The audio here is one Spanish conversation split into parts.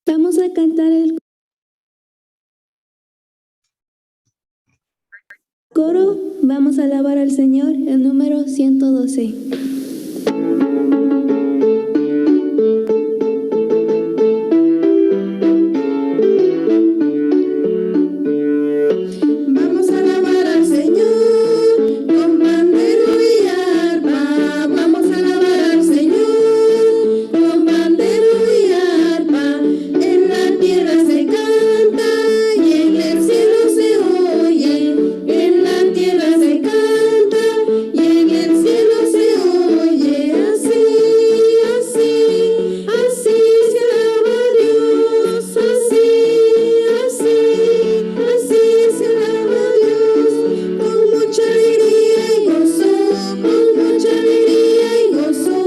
Vamos a cantar el coro. Vamos a alabar al Señor, el número 112. Vamos a alabar al Señor con pandero y arpa. Vamos a alabar al Señor con pandero y arpa. En la tierra se canta y en el cielo se oye. En la tierra se canta y en el cielo se oye. Así, así, así se alaba a Dios. Así, así, así se alaba a Dios. Con mucha alegría y gozo, con mucha alegría y gozo,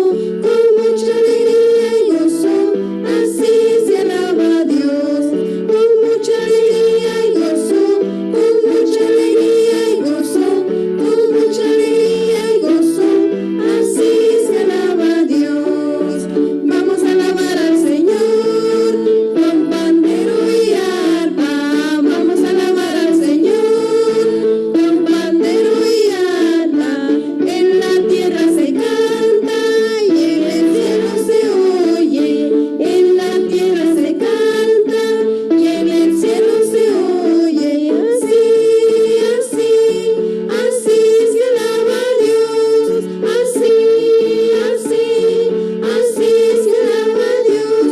con mucha alegría y gozo. Así se alaba a Dios. Con mucha alegría y gozo, con mucha alegría y gozo, con mucha alegría y gozo. Así se alaba a Dios. Vamos a alabar al Señor con pandero y arpa. Vamos a alabar al Señor con pandero y arpa. En la tierra se canta y en el cielo se oye. En la tierra se canta y en el cielo se oye. Así, así, así se alaba a Dios. Así, así, así se alaba a Dios.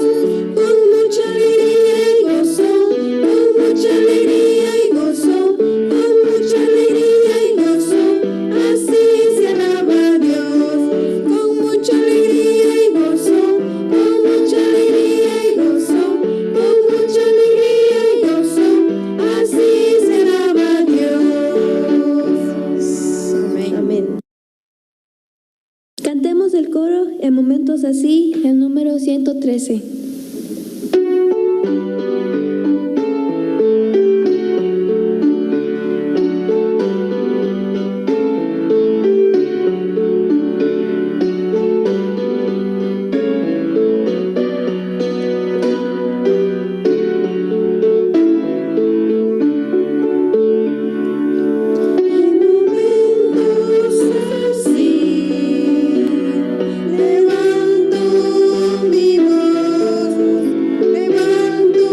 Con mucha alegría y gozo, con mucha alegría y gozo, con mucha alegría y gozo. Así se alaba a Dios. Con mucha alegría y gozo, con mucha alegría y gozo, con mucha alegría y gozo. Así se alaba a Dios. Amén. Cantemos el coro en momentos así, el número 113. En momentos así, levanto mi voz, levanto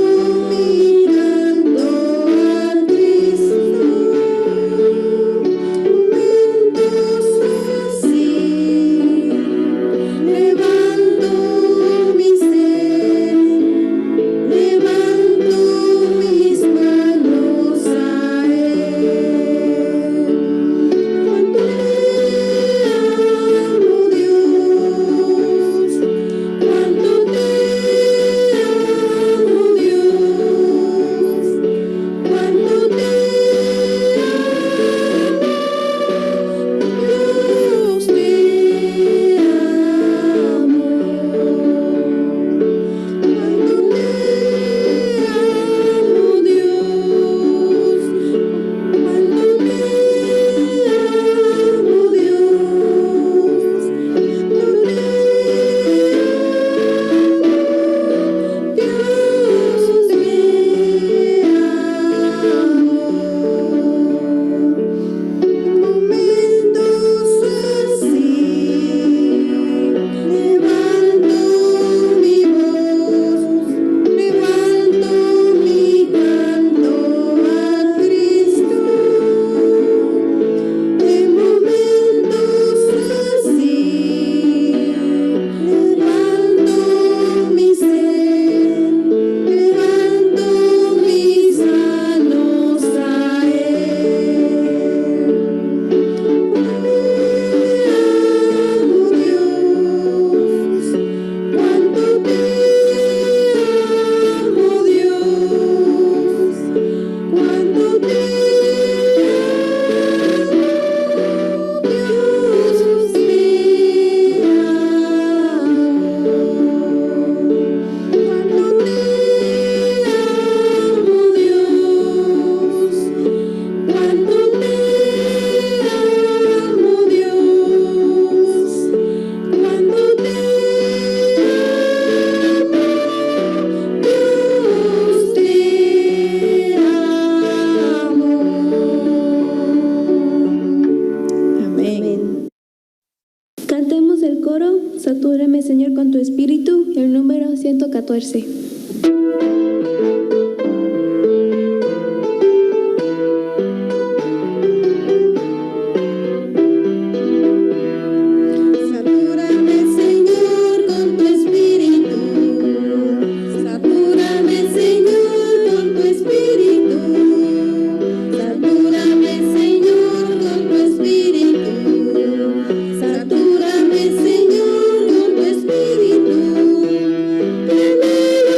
114. Satúrame, Señor, con tu espíritu. Satúrame, Señor, con tu espíritu. Satúrame, Señor, con tu espíritu. Satúrame, Señor, con tu espíritu. Que anhelo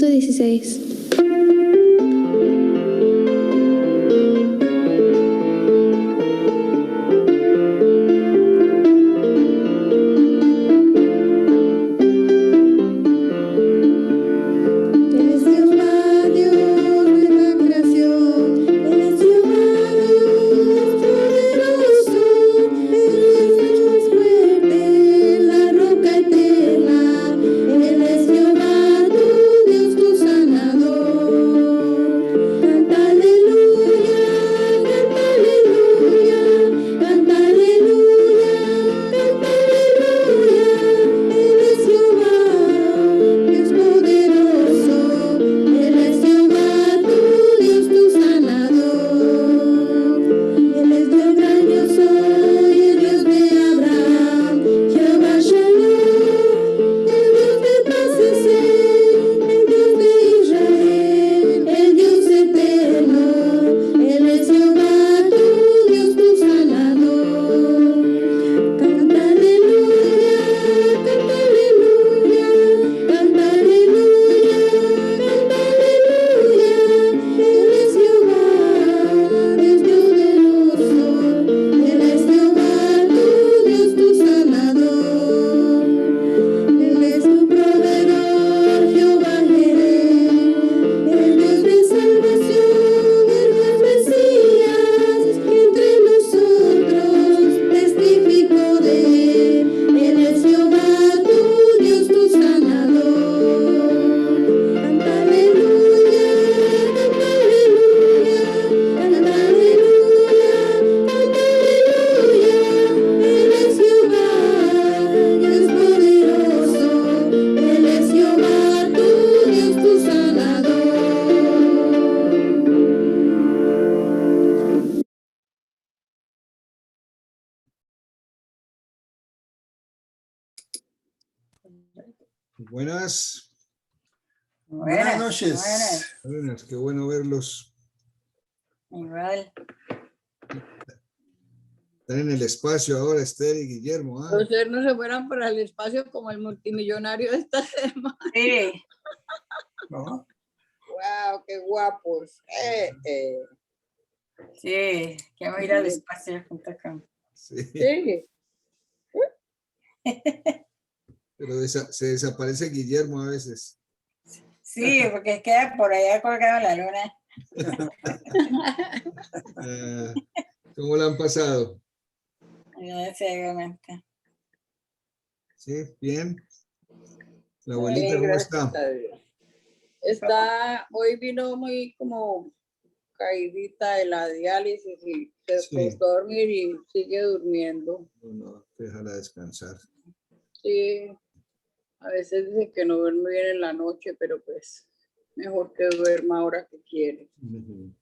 116. Buenas. Buenas noches. Buenas, qué bueno verlos. Igual. Están en el espacio ahora, Esther y Guillermo. Ustedes no se fueran para el espacio como el multimillonario de esta semana. Sí. ¿No? ¡Wow! ¡Qué guapos! Sí, que vamos a ir al espacio junto con. Sí. Sí. Pero se desaparece Guillermo a veces. Sí, porque queda por allá colgado en la luna. ¿Cómo la han pasado? Seguramente. Sí, bien. La abuelita, ¿cómo está? Hoy vino muy como caidita de la diálisis y se Sí. acostó a dormir y sigue durmiendo. No, déjala descansar. Sí, a veces dice que no duerme bien en la noche, pero pues mejor que duerma ahora que quiere. Uh-huh.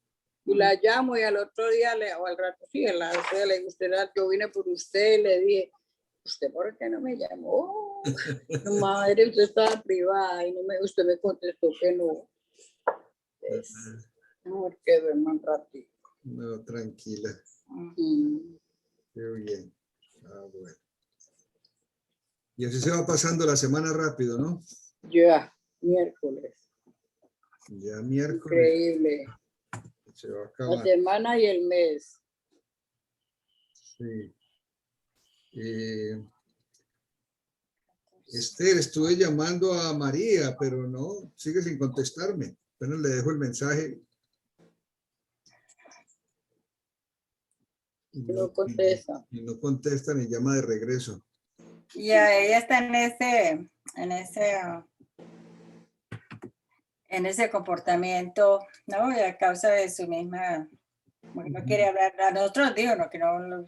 Y la llamo y al otro día, o al rato, sí, a la otro día le dije, yo vine por usted y le dije, ¿usted por qué no me llamó? Madre, usted estaba privada y usted me contestó que no. Es mejor que duerma un ratito. No, tranquila. Qué bien. Bueno. Y así se va pasando la semana rápido, ¿no? Ya, miércoles. Ya miércoles. Increíble. Se va a acabar. La semana y el mes. Sí. Esther, estuve llamando a María, pero no, sigue sin contestarme. Apenas le dejo el mensaje. No contesta. Y no contesta ni llama de regreso. Ya, ella está en ese comportamiento, ¿no? Y a causa de su misma, no quiere hablar, a nosotros digo, ¿no? Que no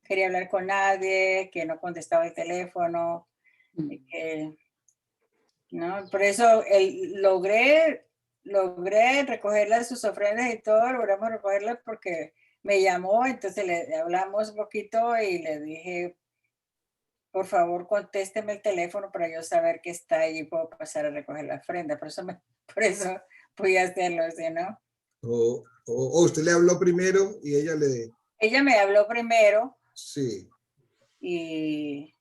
quería hablar con nadie, que no contestaba el teléfono, que, ¿no? Por eso logré recogerle sus ofrendas y todo, logramos recogerlas porque me llamó, entonces le hablamos un poquito y le dije, por favor, contésteme el teléfono para yo saber que está ahí y puedo pasar a recoger la ofrenda. Por eso voy a hacerlo así, ¿no? O usted le habló primero y ella le... Ella me habló primero. Sí. Y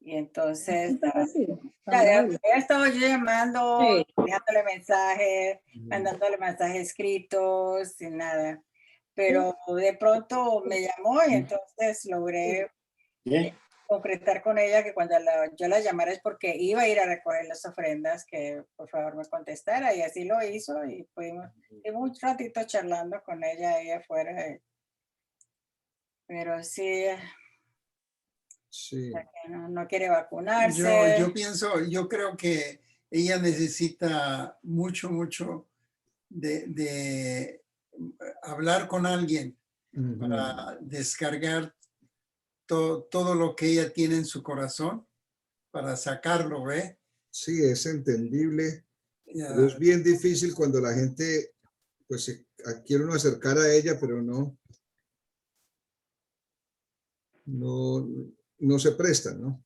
Y entonces, Sí, ya estaba yo llamando, Sí. dejándole mensajes, mandándole mensajes escritos, sin nada. Pero de pronto me llamó y entonces logré concretar con ella que cuando yo la llamara es porque iba a ir a recoger las ofrendas, que por favor me contestara, y así lo hizo y pudimos, un ratito charlando con ella ahí afuera. Pero sí, Sí. que no quiere vacunarse. Yo creo que ella necesita mucho de hablar con alguien Ujú. para descargar todo lo que ella tiene en su corazón, para sacarlo, ¿ve? Sí, es entendible. Ya, Pero es bien difícil cuando la gente, pues, quiere uno acercar a ella, pero no se presta, ¿no?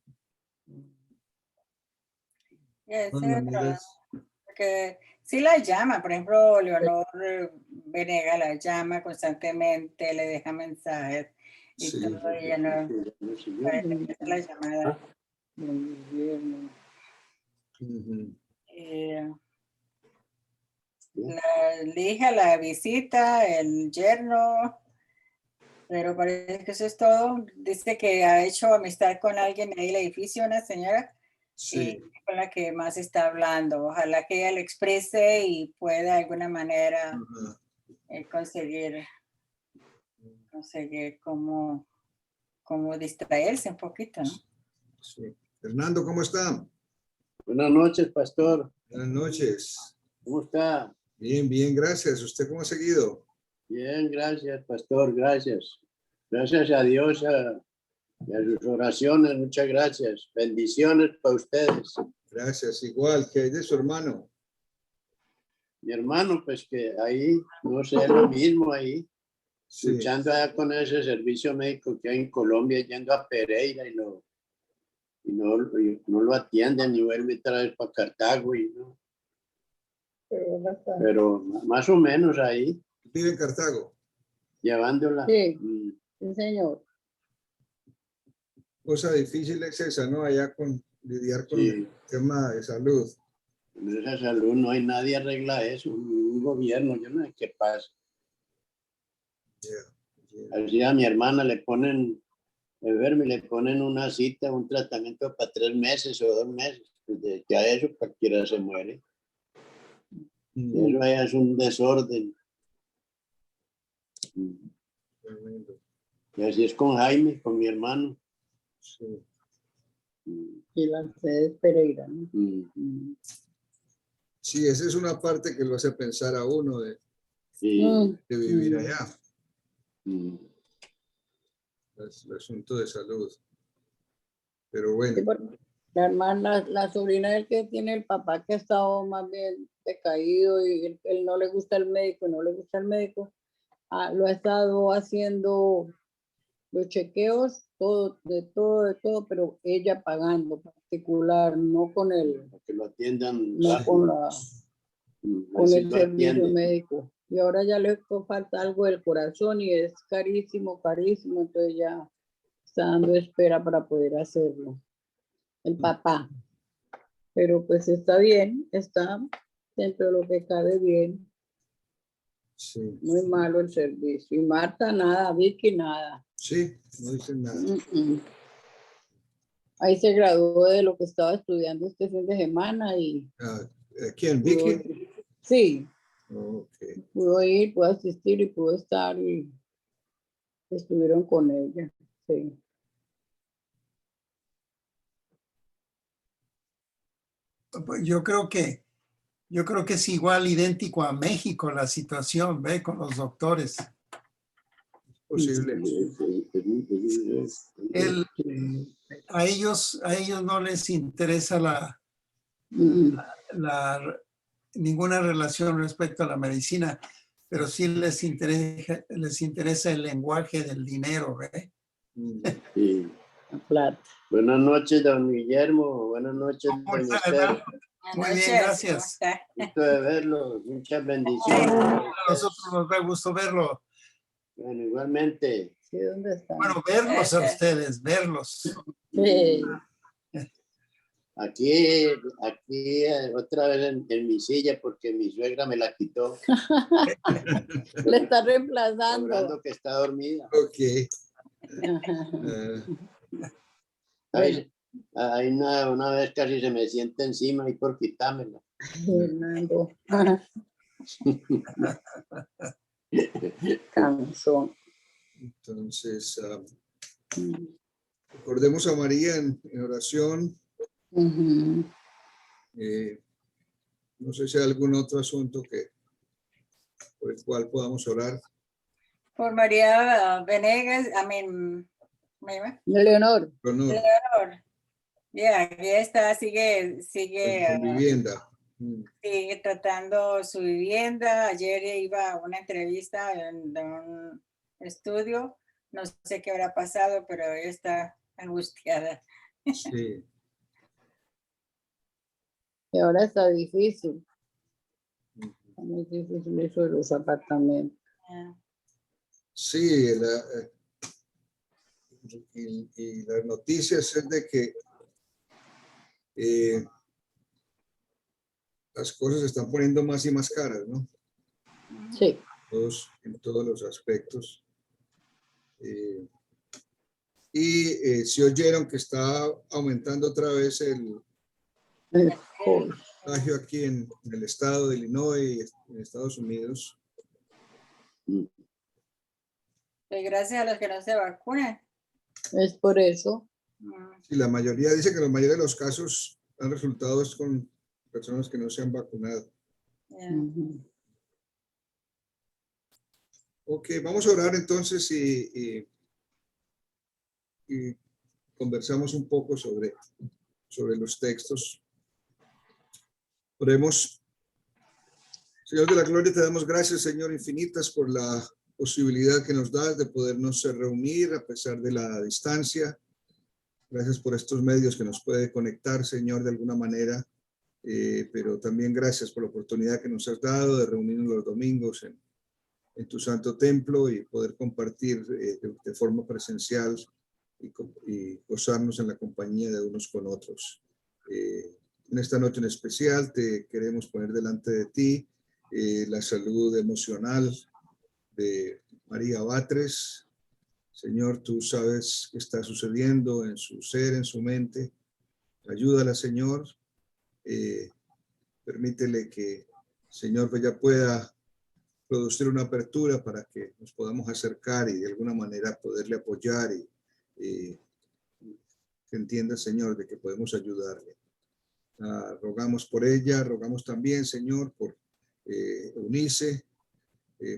De Todas todas maneras, porque sí la llama, por ejemplo, Leonor Venega la llama constantemente, le deja mensajes y sí. todo, ella no parece que hace la llamada. Ujú. La hija la visita, el yerno, pero parece que eso es todo. Dice que ha hecho amistad con alguien ahí en el edificio, una señora, y Sí. con la que más está hablando. Ojalá que ella lo exprese y pueda de alguna manera Ajá. conseguir cómo distraerse un poquito, ¿no? Sí. Fernando, ¿cómo está? Buenas noches, pastor. Buenas noches. ¿Cómo está? Bien, bien, gracias. ¿Usted cómo ha seguido? Bien, gracias, pastor. Gracias. Gracias a Dios y a sus oraciones. Muchas gracias. Bendiciones para ustedes. Gracias. Igual, ¿qué hay de su hermano? Mi hermano, pues que ahí, no sé, lo mismo ahí, Sí. luchando allá con ese servicio médico que hay en Colombia, yendo a Pereira y no lo atienden y vuelve otra vez para Cartago. Pero más o menos ahí, Vive en Cartago. llevándola. Sí. Mm. Sí, señor. Cosa difícil es esa, ¿no? Allá lidiar con Sí. el tema de salud. En esa salud no hay nadie arregla eso, un gobierno, yo no sé qué pasa. Yeah. Así a mi hermana le ponen una cita, un tratamiento para 3 meses o 2 meses. Pues ya eso cualquiera se muere. Eso ya es un desorden. Tremendo. Y así es con Jaime, con mi hermano. Sí. Y la sede es Pereira, ¿no? Sí, esa es una parte que lo hace pensar a uno de Sí. vivir allá. Mm. El asunto de salud. Pero bueno. Sí, porque la hermana, la sobrina del que tiene el papá que ha estado más bien decaído y él no le gusta el médico, lo ha estado haciendo los chequeos, de todo, pero ella pagando particular, no con el, Que lo atiendan. no con Así el lo servicio atienden. médico. Y ahora ya le falta algo del corazón y es carísimo, entonces ya está dando espera para poder hacerlo. El papá. Pero pues está bien, está dentro de lo que cabe bien. Sí. Muy malo el servicio. Y Marta nada, Vicky nada. Sí, no dicen nada. Ahí se graduó de lo que estaba estudiando este fin de semana y ¿Quién? ¿Vicky? sí, Okay. pudo ir, pudo asistir y pudo estar y estuvieron con ella. Sí. Pues yo creo que es igual, idéntico a México la situación, ¿ve? Con los doctores. Posible. A ellos no les interesa ninguna relación respecto a la medicina, pero sí les interesa el lenguaje del dinero, ¿ve? Sí. La plata. Buenas noches, don Guillermo. Buenas noches, ¿Cómo don está, Esther. hermano? Muy bien, Anoche, gracias. ¿cómo está? Gusto de verlo. Muchas bendiciones. A nosotros nos da gusto verlo. Bueno, igualmente. Sí, ¿dónde está? Bueno, verlos a ustedes, verlos. Sí. Aquí otra vez en mi silla porque mi suegra me la quitó, Le está reemplazando. logrando que está dormida. Ok. Ahí una vez casi se me sienta encima y por quitármela. Fernando. Cansón. Entonces, recordemos a María en oración. Ujú. No sé si hay algún otro asunto por el cual podamos orar. Por María Venegas, Leonor. Honor, Leonor. Ya, ella está, sigue con vivienda. sigue tratando su vivienda. Ayer iba a una entrevista de un estudio. No sé qué habrá pasado, pero ella está angustiada. Sí. Y ahora está difícil. Está muy difícil eso de los apartamentos. Sí, y las noticias es de que las cosas se están poniendo más y más caras, ¿no? Sí. En todos los aspectos. Si oyeron que está aumentando otra vez el contagio aquí en el estado de Illinois, en Estados Unidos. Pues gracias a los que no se vacunan. Es por eso. Y la mayoría dice que la mayoría de los casos han resultado con personas que no se han vacunado. Ujú. Ok, vamos a orar entonces y conversamos un poco sobre los textos. Oremos. Señor de la gloria, te damos gracias, Señor, infinitas por la posibilidad que nos das de podernos reunir a pesar de la distancia. Gracias por estos medios que nos puede conectar, Señor, de alguna manera. Pero también gracias por la oportunidad que nos has dado de reunirnos los domingos en tu santo templo y poder compartir de forma presencial y gozarnos en la compañía de unos con otros. En esta noche en especial te queremos poner delante de ti la salud emocional de María Batres. Señor, tú sabes qué está sucediendo en su ser, en su mente. Ayúdala, Señor. Permítele que, Señor, ella pueda producir una apertura para que nos podamos acercar y de alguna manera poderle apoyar y que entienda, Señor, de que podemos ayudarle. Rogamos por ella, rogamos también, Señor, por Eunice,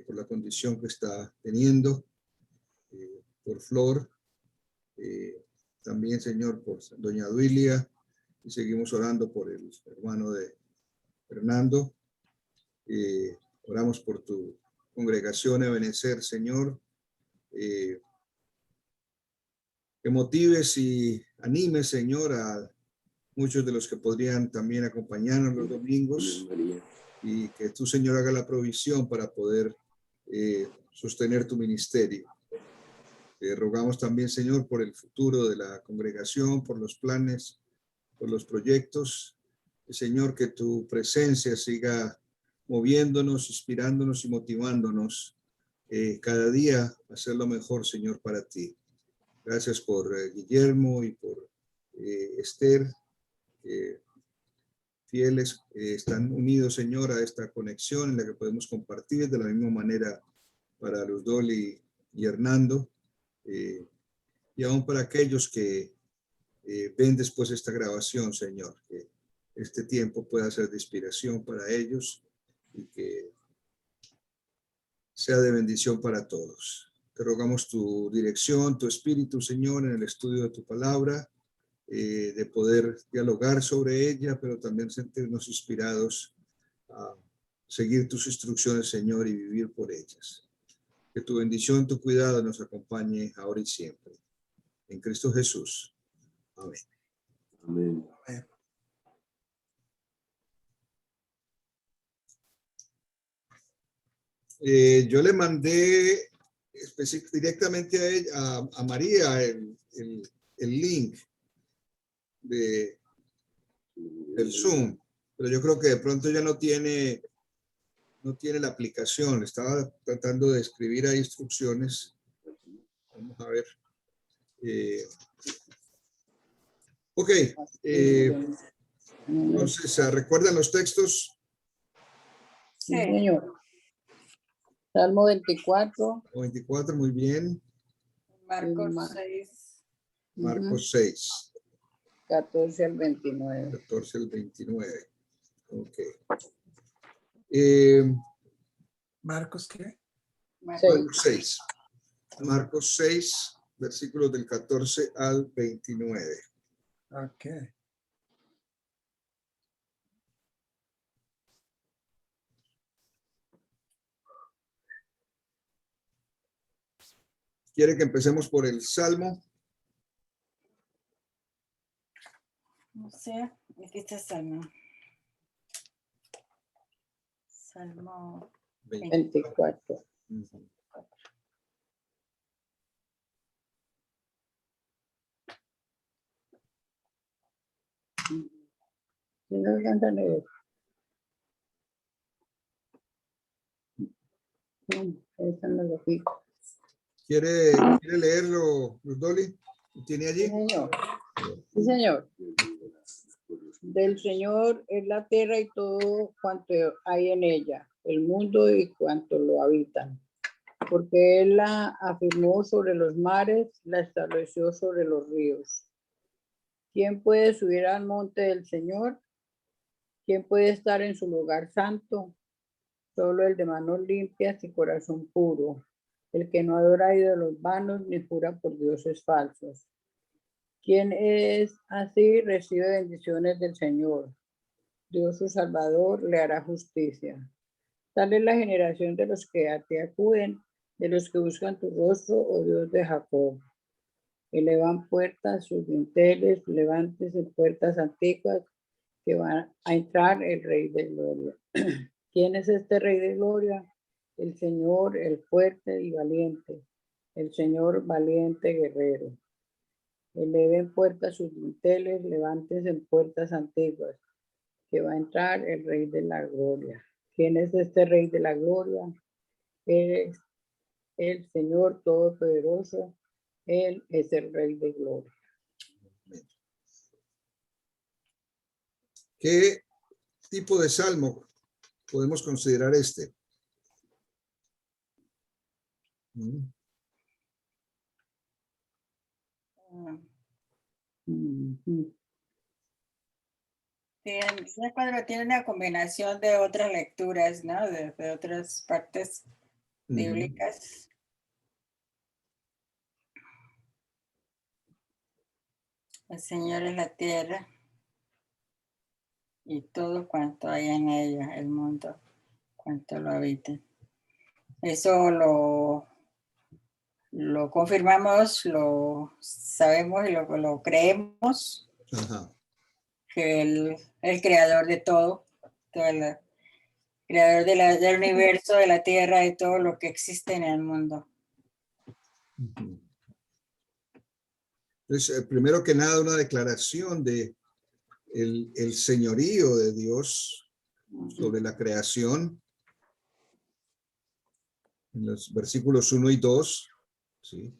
por la condición que está teniendo, por Flor, también, Señor, por doña Duilia, y seguimos orando por el hermano de Fernando. Oramos por tu congregación Ebenecer, Señor, que motives y animes, Señor, a muchos de los que podrían también acompañarnos los domingos, y que tú, Señor, haga la provisión para poder sostener tu ministerio. Rogamos también, Señor, por el futuro de la congregación, por los planes, por los proyectos. Señor, que tu presencia siga moviéndonos, inspirándonos y motivándonos cada día a hacer lo mejor, Señor, para ti. Gracias por Guillermo y por Esther. Fieles están unidos, Señor, a esta conexión en la que podemos compartir de la misma manera para Luz Dolly y Hernando, y aún para aquellos que ven después esta grabación, Señor, que este tiempo pueda ser de inspiración para ellos y que sea de bendición para todos. Te rogamos tu dirección, tu espíritu, Señor, en el estudio de tu palabra, de poder dialogar sobre ella, pero también sentirnos inspirados a seguir tus instrucciones, Señor, y vivir por ellas. Que tu bendición, tu cuidado nos acompañe ahora y siempre. En Cristo Jesús. Amén. Amén. Yo le mandé directamente a ella, a María el link del Zoom, pero yo creo que de pronto ya no tiene la aplicación. Estaba tratando de escribir ahí instrucciones. Vamos a ver. Ok. Entonces, ¿recuerdan los textos? Sí, Sí. señor. Salmo 24. 24, muy bien. Marcos Mar- 6. Marcos 6, 14 al 29. 14 al 29. Ok. Marcos, ¿qué? Marcos 6. Marcos 6, versículos del 14 al 29. Ok. ¿Quiere que empecemos por el Salmo? No sé, aquí está Salmo. Salmo 24. Ujú. Si no alcanzan a leer. No, esa no lo pico. ¿Quiere leerlo, Luz Dolly? ¿Lo tiene Sí, allí? señor. Sí, señor. Del Señor es la tierra y todo cuanto hay en ella, el mundo y cuanto lo habitan. Porque Él la afirmó sobre los mares, la estableció sobre los ríos. ¿Quién puede subir al monte del Señor? ¿Quién puede estar en su lugar santo? Solo el de manos limpias y corazón puro, el que no adora ídolos vanos ni jura por dioses falsos. Quien es así recibe bendiciones del Señor. Dios su Salvador le hará justicia. Tal es la generación de los que a ti acuden, de los que buscan tu rostro, oh Dios de Jacob. Elevan puertas sus dinteles, levántese puertas antiguas, que va a entrar el Rey de Gloria. ¿Quién es este Rey de Gloria? El Señor, el fuerte y valiente, el Señor valiente guerrero. Eleven puertas sus dinteles, levántense en puertas antiguas, que va a entrar el Rey de la Gloria. ¿Quién es este Rey de la Gloria? Es el Señor Todopoderoso. Él es el Rey de Gloria. ¿Qué tipo de salmo podemos considerar este? Tiene una combinación de otras lecturas, ¿no? De otras partes bíblicas. El Señor es la tierra y todo cuanto hay en ella, el mundo, cuanto lo habita. Eso lo confirmamos, lo sabemos y lo creemos. Ajá. Que el creador de todo el creador del universo, de la tierra, de todo lo que existe en el mundo. Entonces, primero que nada, una declaración de el señorío de Dios sobre la creación. En los versículos 1 y 2, ¿sí?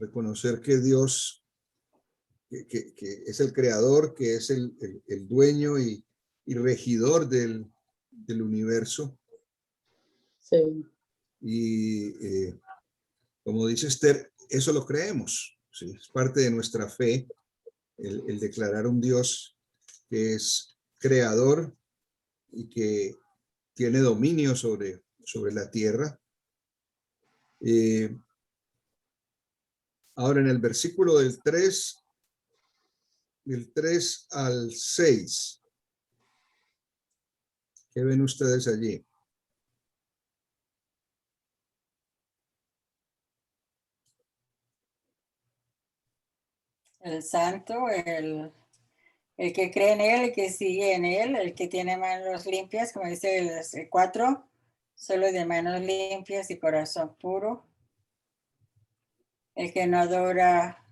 Reconocer que Dios que es el creador, que es el dueño y regidor del universo. Sí. Y como dice Esther, eso lo creemos, ¿sí? Es parte de nuestra fe, el declarar un Dios que es creador y que tiene dominio sobre la tierra. Ahora en el versículo del 3 al 6, ¿qué ven ustedes allí? El santo, el que cree en él, el que sigue en él, el que tiene manos limpias, como dice el 4, solo de manos limpias y corazón puro. El que no adora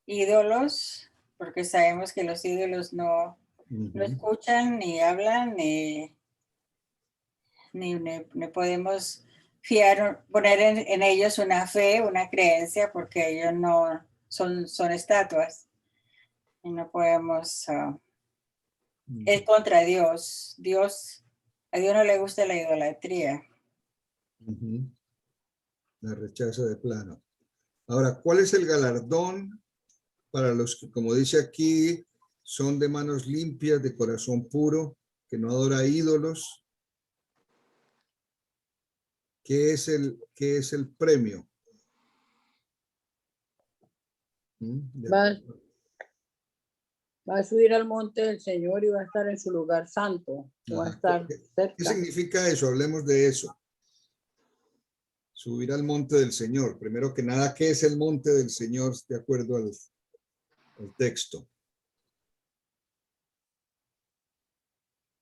ídolos, porque sabemos que los ídolos no no escuchan, ni hablan, ni podemos poner en ellos una fe, una creencia, porque ellos no son estatuas. Y no podemos, es contra Dios. A Dios no le gusta la idolatría. La rechaza de plano. Ahora, ¿cuál es el galardón para los que, como dice aquí, son de manos limpias, de corazón puro, que no adora ídolos? ¿Qué es el premio? Va a subir al monte del Señor y va a estar en su lugar santo. Va a estar ¿Qué cerca. significa eso? Hablemos de eso. Subir al monte del Señor. Primero que nada, ¿qué es el monte del Señor de acuerdo al texto?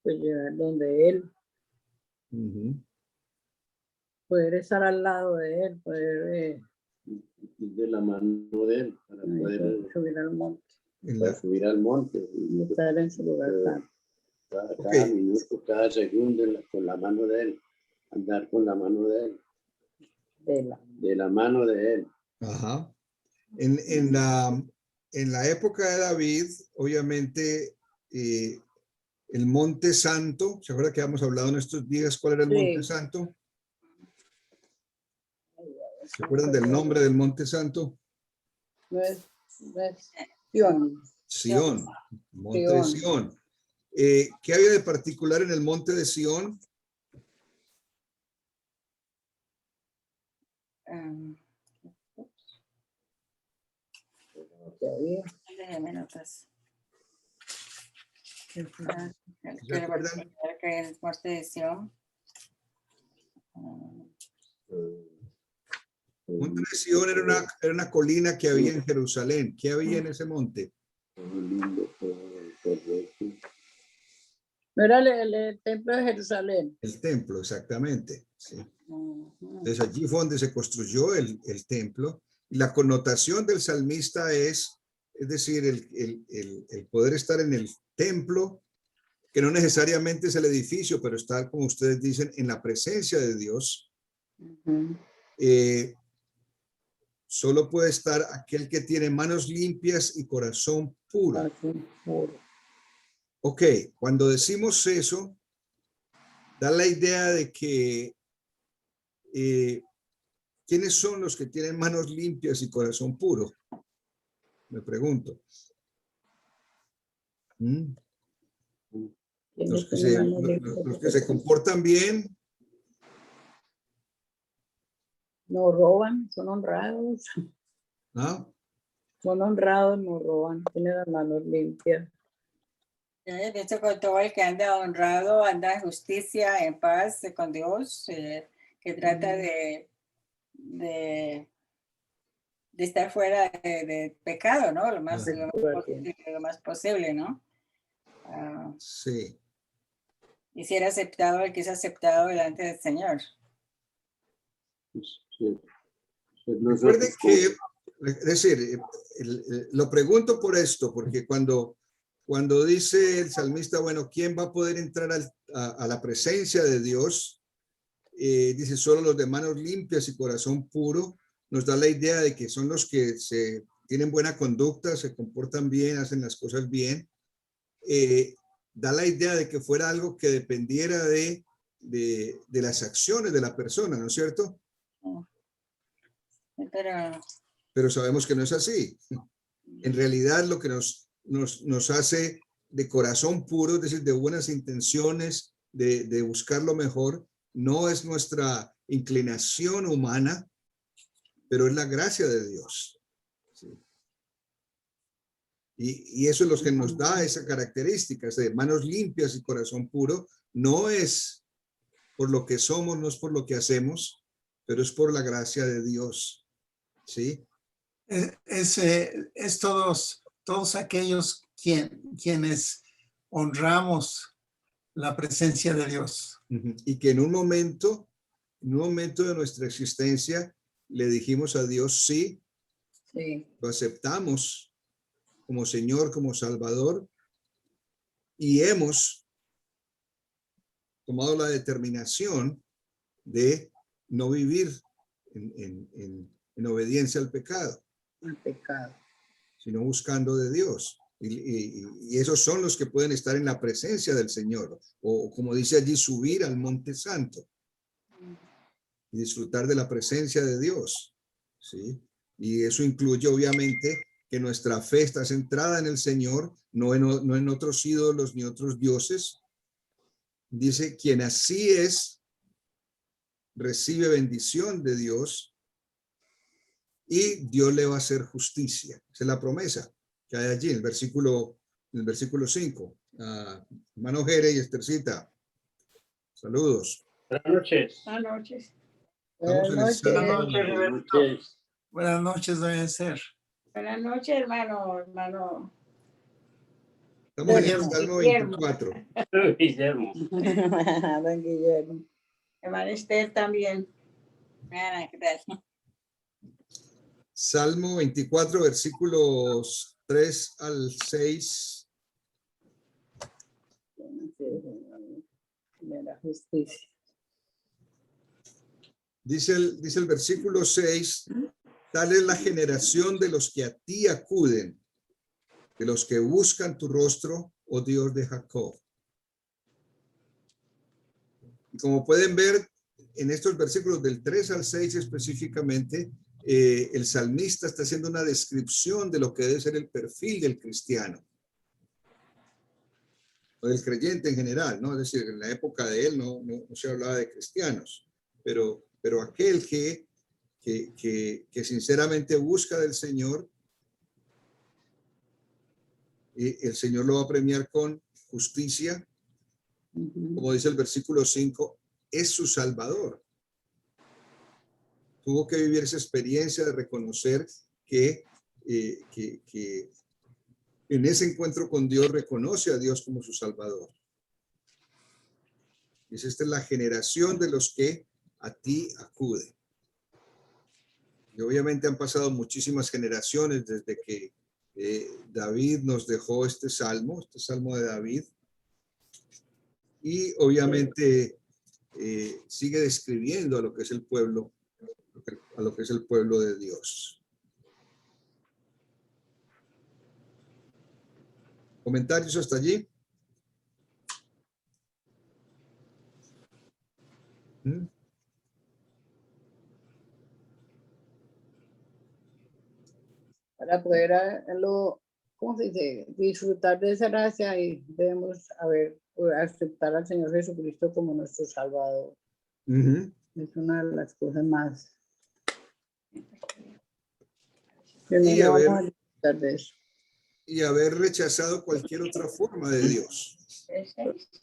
Pues llegar donde Él. Poder estar al lado de Él. Poder de la mano de él para poder subir al monte. Subir al monte Y estar en su lugar santo. Cada minuto, cada segundo con la mano de él, andar con la mano de él, de la mano de él. Ajá. En la época de David, obviamente, el Monte Santo, ¿se acuerda que habíamos hablado en estos días cuál era el Monte Santo? ¿Se acuerdan del nombre del Monte Santo? Sión. Sión, Monte de Sión. ¿Qué había de particular en el Monte de Sión? Déjeme notas. ¿Se acuerdan? Que el Monte de Sión. Monte de Sión era una colina que había en Jerusalén. ¿Qué había en ese monte? No era el templo de Jerusalén. El templo, exactamente. Sí. Entonces allí fue donde se construyó el templo. Y la connotación del salmista es decir, el poder estar en el templo, que no necesariamente es el edificio, pero estar, como ustedes dicen, en la presencia de Dios. Solo puede estar aquel que tiene manos limpias y corazón puro. Ok, cuando decimos eso, da la idea de que ¿quiénes son los que tienen manos limpias y corazón puro? Me pregunto. Los que se comportan bien. No roban, son honrados. ¿Ah? Son honrados, no roban, tienen las manos limpias. Yo pienso que todo el que anda honrado, anda en justicia, en paz con Dios, que trata de estar fuera de pecado, ¿no? Lo más posible, ¿no? Sí. Y ser aceptado, el que es aceptado delante del Señor. Sí. Recuerde que, es decir, lo pregunto por esto, porque cuando dice el salmista, bueno, ¿quién va a poder entrar a la presencia de Dios? Dice, solo los de manos limpias y corazón puro. Nos da la idea de que son los que tienen buena conducta, se comportan bien, hacen las cosas bien. Da la idea de que fuera algo que dependiera de las acciones de la persona, ¿no es cierto? Pero sabemos que no es así. En realidad lo que nos hace de corazón puro, es decir, de buenas intenciones, de buscar lo mejor, no es nuestra inclinación humana, pero es la gracia de Dios. ¿Sí? Y eso es lo que nos da esa característica, de manos limpias y corazón puro. No es por lo que somos, no es por lo que hacemos, pero es por la gracia de Dios. ¿Sí? Es todos aquellos quienes honramos la presencia de Dios. Y que en un momento de nuestra existencia le dijimos a Dios sí, lo aceptamos como Señor, como Salvador, y hemos tomado la determinación de no vivir en obediencia al pecado, El pecado. sino buscando de Dios. Y esos son los que pueden estar en la presencia del Señor, o como dice allí, subir al monte santo y disfrutar de la presencia de Dios, ¿sí? Y eso incluye obviamente que nuestra fe está centrada en el Señor, no en otros ídolos ni otros dioses. Dice, quien así es, recibe bendición de Dios y Dios le va a hacer justicia. Esa es la promesa que hay allí en el versículo 5. Hermano Jere y Estercita, saludos. Buenas noches. Buenas noches. Estamos en el Salmo. Buenas noches. Buenas noches, doña Esther. Buenas noches, hermano. Estamos en el Guillermo. Salmo 24. Guillermo. Don Guillermo. Hermana Esther también. Ana, ¿qué tal? Salmo 24, versículos 3 al 6. De la justicia. Dice el versículo 6, tal es la generación de los que a ti acuden, de los que buscan tu rostro, oh Dios de Jacob. Y como pueden ver en estos versículos del 3 al 6 específicamente, el salmista está haciendo una descripción de lo que debe ser el perfil del cristiano o del creyente en general, ¿no? Es decir, en la época de él no se hablaba de cristianos, pero aquel que sinceramente busca del Señor, el Señor lo va a premiar con justicia. Como dice el versículo 5, es su Salvador. Tuvo que vivir esa experiencia de reconocer que en ese encuentro con Dios reconoce a Dios como su Salvador. Dice, esta es la generación de los que a ti acuden. Y obviamente han pasado muchísimas generaciones desde que David nos dejó este salmo de David. Y obviamente sigue describiendo a lo que es el pueblo, a lo que es el pueblo de Dios. ¿Comentarios hasta allí? Para poder ¿cómo se dice? Disfrutar de esa gracia y debemos aceptar al Señor Jesucristo como nuestro Salvador. Es una de las cosas más que Y no vamos a disfrutar de eso. Y haber rechazado cualquier otra forma de Dios.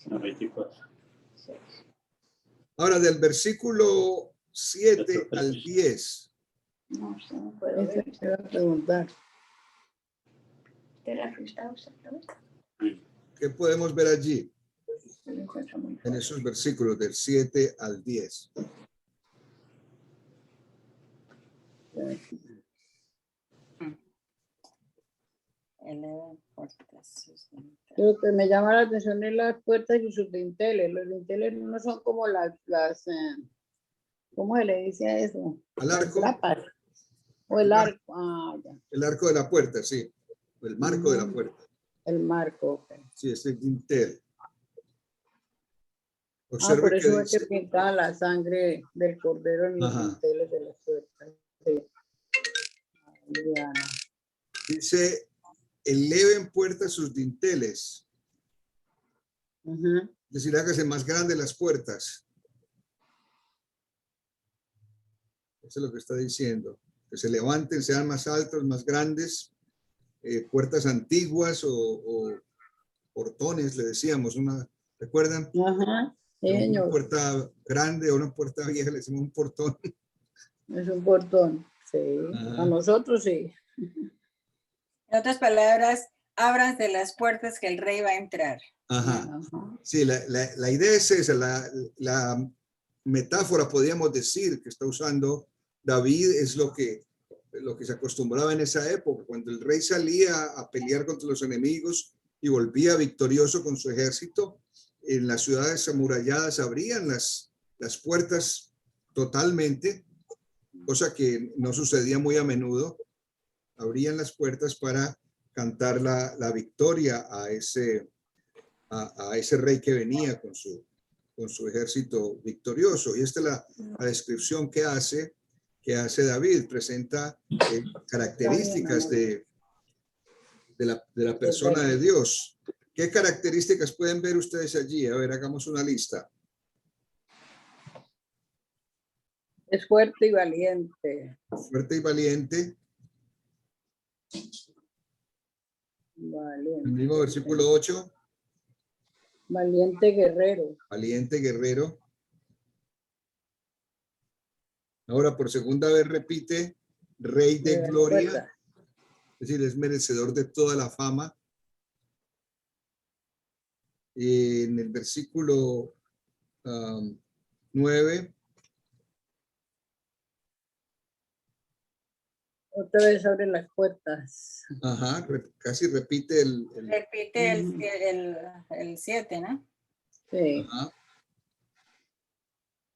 24. Ahora, del versículo 7 al 10. No sé, no puedo Eso ver. te iba a preguntar. ¿Te la ajustado exactamente? ¿Qué podemos ver allí? Yo lo encuentro muy En fuerte. esos versículos del 7 al 10. Eleven puertas, sus dinteles. Lo que me llama la atención es las puertas y sus dinteles. Los dinteles no son como ¿cómo se le dice a eso? Al Las arco. grapas. O el arco. Ah, ya. El arco de la puerta, sí. El marco de la puerta. El marco. Ok. Sí, es el dintel. Por Observe que eso es que dice, pinta la sangre del cordero en los Ajá. dinteles de las puertas. Sí. Adriana. dice, eleven puertas sus dinteles. Ajá. Es decir, hágase más grandes las puertas. Eso es lo que está diciendo. Que se levanten, sean más altos, más grandes. Puertas antiguas o portones, le decíamos. ¿Recuerdan? Ajá. Sí, Una señor. puerta grande o una puerta vieja, le decimos un portón. Es un portón. Sí. Ajá. A nosotros sí. En otras palabras, ábranse las puertas que el rey va a entrar. Ajá. Ajá. Sí, la idea es esa, la metáfora, podríamos decir, que está usando David es lo que se acostumbraba en esa época. Cuando el rey salía a pelear contra los enemigos, y volvía victorioso con su ejército. En las ciudades amuralladas abrían las puertas totalmente, cosa que no sucedía muy a menudo. Abrían las puertas para cantar la victoria a ese rey que venía con su ejército victorioso. Y esta es la descripción que hace David. Presenta características de la persona de Dios. ¿Qué características pueden ver ustedes allí? A ver, hagamos una lista. Es fuerte y valiente. Fuerte y valiente. Valiente. El mismo versículo 8. Valiente guerrero. Valiente guerrero. Ahora por segunda vez repite rey de gloria. Es decir, es merecedor de toda la fama. En el versículo 9. Otra vez abre las puertas. Ajá, casi repite Repite el 7, ¿no? Sí. Ajá.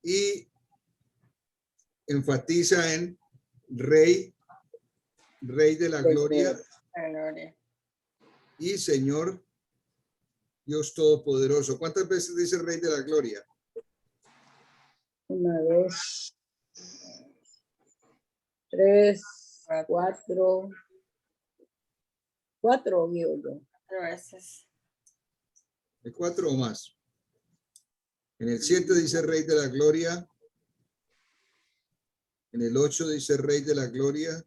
Y enfatiza en rey de la gloria La gloria. y Señor Dios Todopoderoso. ¿Cuántas veces dice rey de la gloria? 1, 2, 3, 4. 4 vio yo. 4 veces. ¿De 4 o más? En el 7 dice rey de la gloria. En el 8 dice rey de la gloria.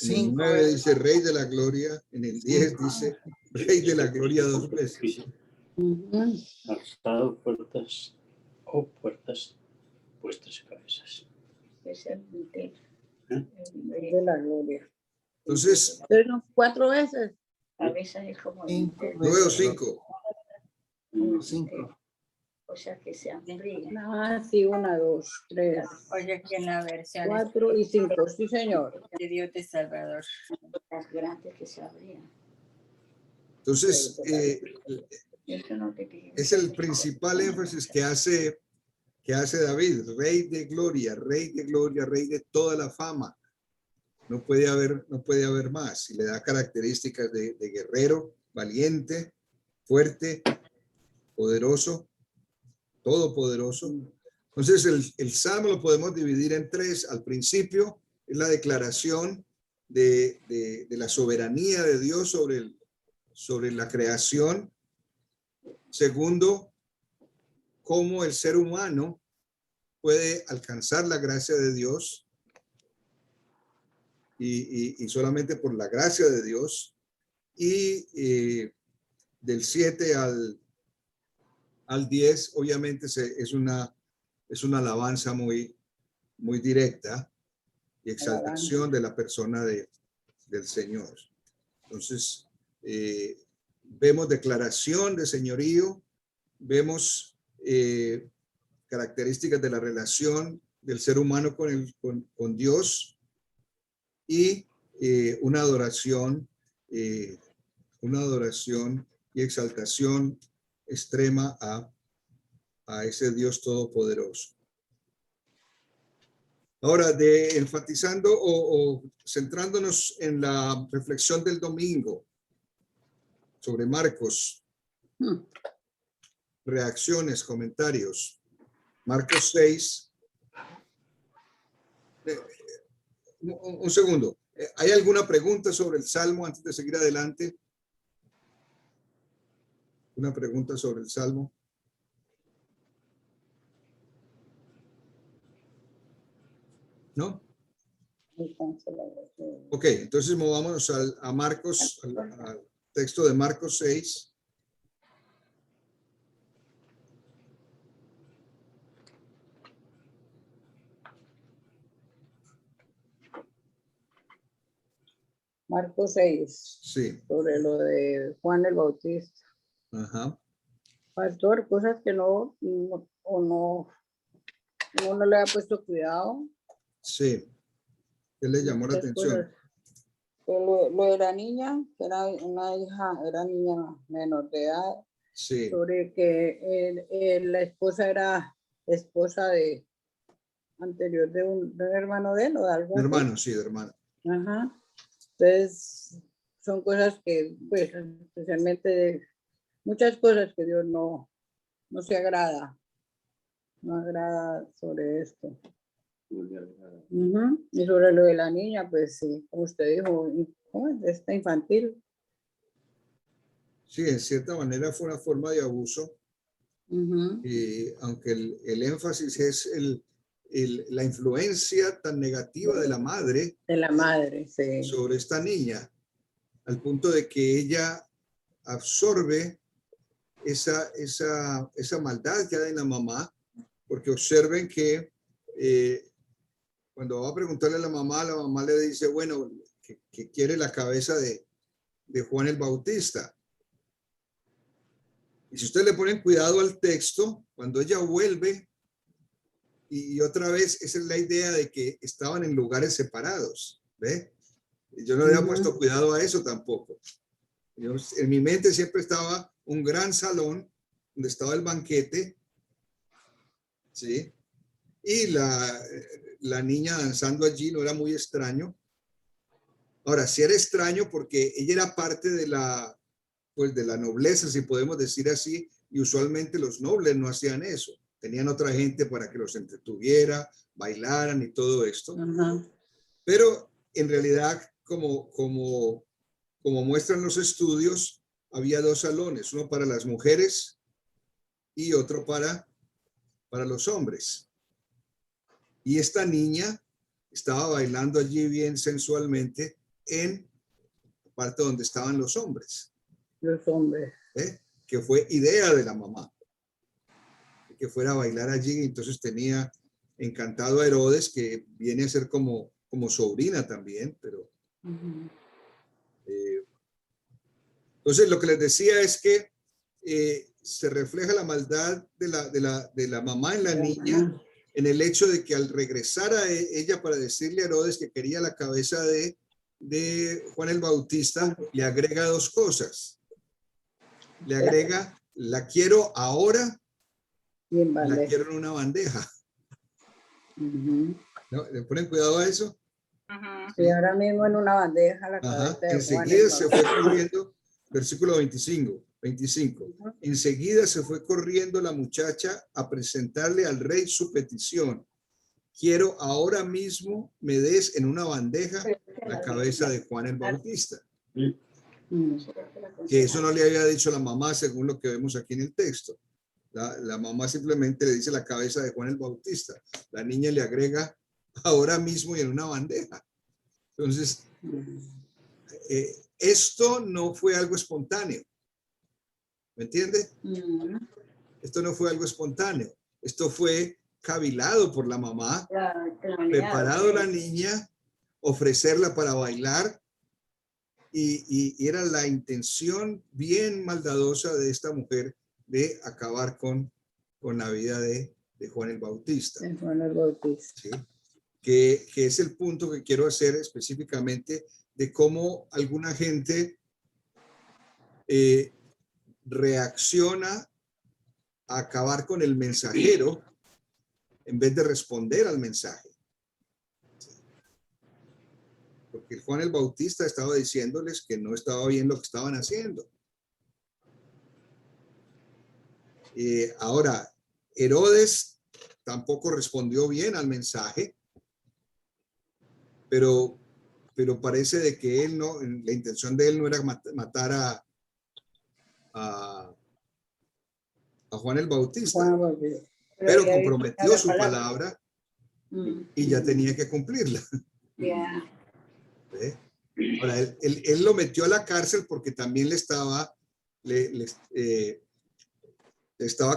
En el 9 dice rey de la gloria. En el 10 dice rey de la gloria 2 veces. Alzado puertas, puertas vuestras cabezas. Es el rey de la gloria. Entonces, Pero 4 veces. A veces es como 9 o 5. 5. o sea que se amplía. Ah, sí, 1, 2, 3, Oye, aquí en la versión 4 y 5. Sí, señor. de Dios de Salvador. Las grandes que se abrían. Entonces, Eso no te pide. es el principal énfasis que hace David, rey de gloria, rey de toda la fama. No puede haber más. Y le da características de guerrero, valiente, fuerte, poderoso, todopoderoso. Entonces el salmo lo podemos dividir en 3. Al principio es la declaración de la soberanía de Dios sobre la creación. Segundo, cómo el ser humano puede alcanzar la gracia de Dios y solamente por la gracia de Dios. Y del 7 al 10, obviamente es una alabanza muy, muy directa y exaltación de la persona del Señor. Entonces, vemos declaración de señorío, vemos características de la relación del ser humano con Dios y una adoración y exaltación extrema a ese Dios todopoderoso. Ahora, enfatizando o centrándonos en la reflexión del domingo sobre Marcos, reacciones, comentarios. Marcos 6. Un segundo. ¿Hay alguna pregunta sobre el Salmo antes de seguir adelante? ¿Una pregunta sobre el Salmo? ¿No? Ok, entonces movámonos a Marcos, al texto de Marcos 6. Marcos 6. Sí. Sobre lo de Juan el Bautista. Ajá. Pastor, cosas que no le ha puesto cuidado. Sí. ¿Qué le llamó la atención? lo de la niña, que era una hija, era niña menor de edad, Sí, sobre que la esposa era esposa de anterior de un hermano de él o de algo de así. hermano, sí, de hermano. Ajá. Entonces, son cosas que, pues, especialmente muchas cosas que Dios no se agrada, no agrada sobre esto. Ujú. Y sobre lo de la niña, pues sí, como usted dijo, ¿cómo es? Esta infantil. Sí, en cierta manera fue una forma de abuso, Ujú. aunque el énfasis es la influencia tan negativa de la madre De la madre, sí. sobre esta niña, al punto de que ella absorbe esa maldad que hay en la mamá, porque observen que cuando va a preguntarle a la mamá le dice, bueno, que quiere la cabeza de Juan el Bautista. Y si ustedes le ponen cuidado al texto, cuando ella vuelve, y otra vez, esa es la idea de que estaban en lugares separados, ¿ve? Yo no le había puesto cuidado a eso tampoco. En mi mente siempre estaba un gran salón donde estaba el banquete, ¿sí? Y la niña danzando allí no era muy extraño. Ahora, sí era extraño porque ella era parte de pues de la nobleza, si podemos decir así, y usualmente los nobles no hacían eso. Tenían otra gente para que los entretuviera, bailaran y todo esto. Ajá. Pero en realidad, como muestran los estudios, había dos salones, uno para las mujeres y otro para los hombres. Y esta niña estaba bailando allí bien sensualmente en la parte donde estaban los hombres. Los hombres. Que fue idea de la mamá, que fuera a bailar allí. Entonces tenía encantado a Herodes, que viene a ser como sobrina también, pero... entonces lo que les decía es que se refleja la maldad de la mamá en la niña, en el hecho de que al regresar a ella para decirle a Herodes que quería la cabeza de Juan el Bautista, le agrega dos cosas. Le agrega, la quiero ahora, la quiero en una bandeja. ¿No? ¿Le ponen cuidado a eso? Sí, ahora mismo en una bandeja la cabeza de Enseguida Juan se fue corriendo, versículo 25. Enseguida se fue corriendo la muchacha a presentarle al rey su petición. Quiero ahora mismo me des en una bandeja la cabeza de Juan el Bautista. Que eso no le había dicho la mamá según lo que vemos aquí en el texto. La mamá simplemente le dice la cabeza de Juan el Bautista. La niña le agrega ahora mismo y en una bandeja. Entonces, esto no fue algo espontáneo. ¿Me entiende? Esto no fue algo espontáneo. Esto fue cavilado por la mamá, preparado la niña, ofrecerla para bailar, y era la intención bien maldadosa de esta mujer de acabar con la vida de Juan el Bautista. De Juan el Bautista. ¿Sí? Que es el punto que quiero hacer específicamente de cómo alguna gente reacciona a acabar con el mensajero en vez de responder al mensaje. Porque Juan el Bautista estaba diciéndoles que no estaba bien lo que estaban haciendo. Ahora, Herodes tampoco respondió bien al mensaje, pero parece de que él no, la intención de él no era matar a Juan el Bautista, pero comprometió su palabra y ya tenía que cumplirla. ¿Ve? Ahora, él lo metió a la cárcel porque también le estaba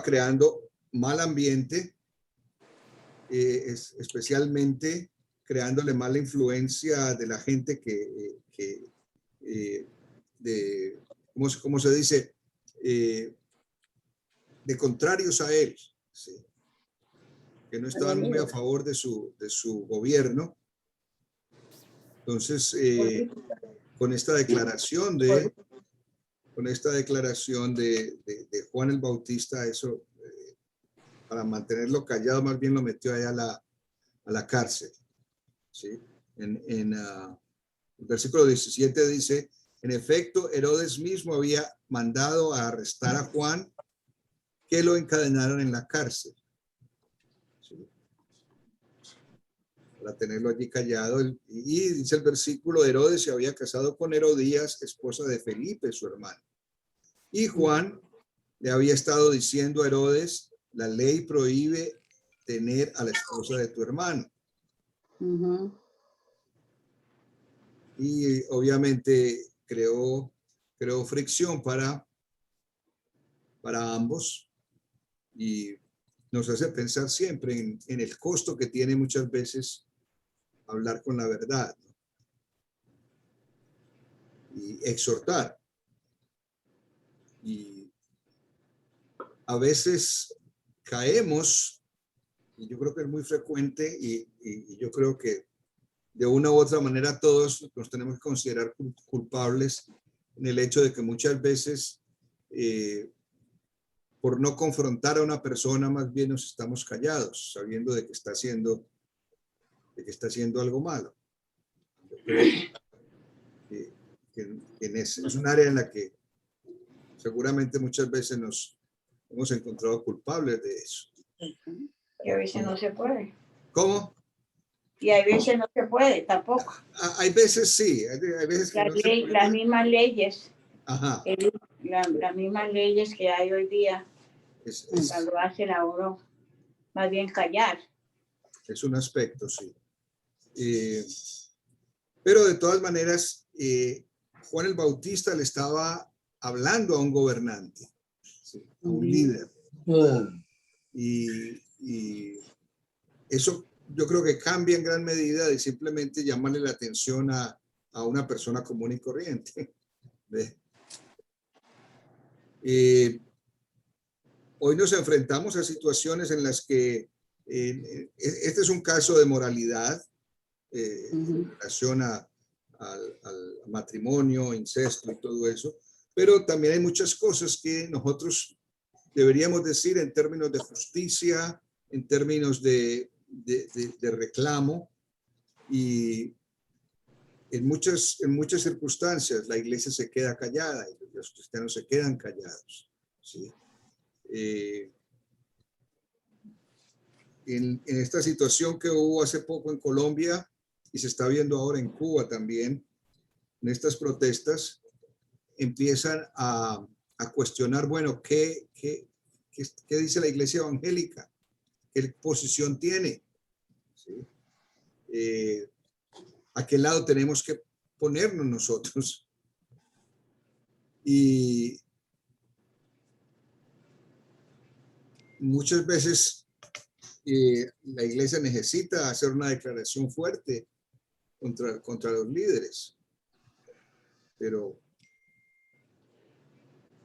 creando mal ambiente, especialmente creándole mala influencia de la gente ¿cómo se dice? De contrarios a él, ¿sí? Que no estaban muy a favor de su gobierno. Entonces, con esta declaración de Juan el Bautista, eso, para mantenerlo callado, más bien lo metió allá a la cárcel. ¿Sí? En el versículo 17 dice, en efecto, Herodes mismo había mandado a arrestar a Juan, que lo encadenaron en la cárcel. ¿Sí? Para tenerlo allí callado. Y dice el versículo, Herodes se había casado con Herodías, esposa de Felipe, su hermano. Y Juan le había estado diciendo a Herodes, la ley prohíbe tener a la esposa de tu hermano. Y obviamente creó fricción para ambos y nos hace pensar siempre en el costo que tiene muchas veces hablar con la verdad, ¿no? Y exhortar. Y a veces caemos, y yo creo que es muy frecuente, y yo creo que de una u otra manera todos nos tenemos que considerar culpables en el hecho de que muchas veces por no confrontar a una persona más bien nos estamos callados, sabiendo de que está haciendo algo malo. Yo creo que es un área en la que seguramente muchas veces nos hemos encontrado culpables de eso. Y a veces no se puede. ¿Cómo? Y a veces no se puede tampoco. Hay veces sí, hay veces que no se puede. Las mismas leyes, Ajá. las mismas leyes que hay hoy día, lo hacen a uno más bien callar. Es un aspecto, sí. Pero de todas maneras, Juan el Bautista le estaba hablando a un gobernante, ¿sí? A un líder. Y eso yo creo que cambia en gran medida de simplemente llamarle la atención a una persona común y corriente. Hoy nos enfrentamos a situaciones en las que este es un caso de moralidad en relación al matrimonio, incesto y todo eso, pero también hay muchas cosas que nosotros deberíamos decir en términos de justicia, en términos de reclamo, y en muchas circunstancias la iglesia se queda callada y los cristianos se quedan callados, ¿sí? En esta situación que hubo hace poco en Colombia y se está viendo ahora en Cuba también, en estas protestas, empiezan a cuestionar, bueno, ¿qué dice la iglesia evangélica? ¿Qué posición tiene? ¿Sí? ¿A qué lado tenemos que ponernos nosotros? Y muchas veces la iglesia necesita hacer una declaración fuerte contra los líderes, pero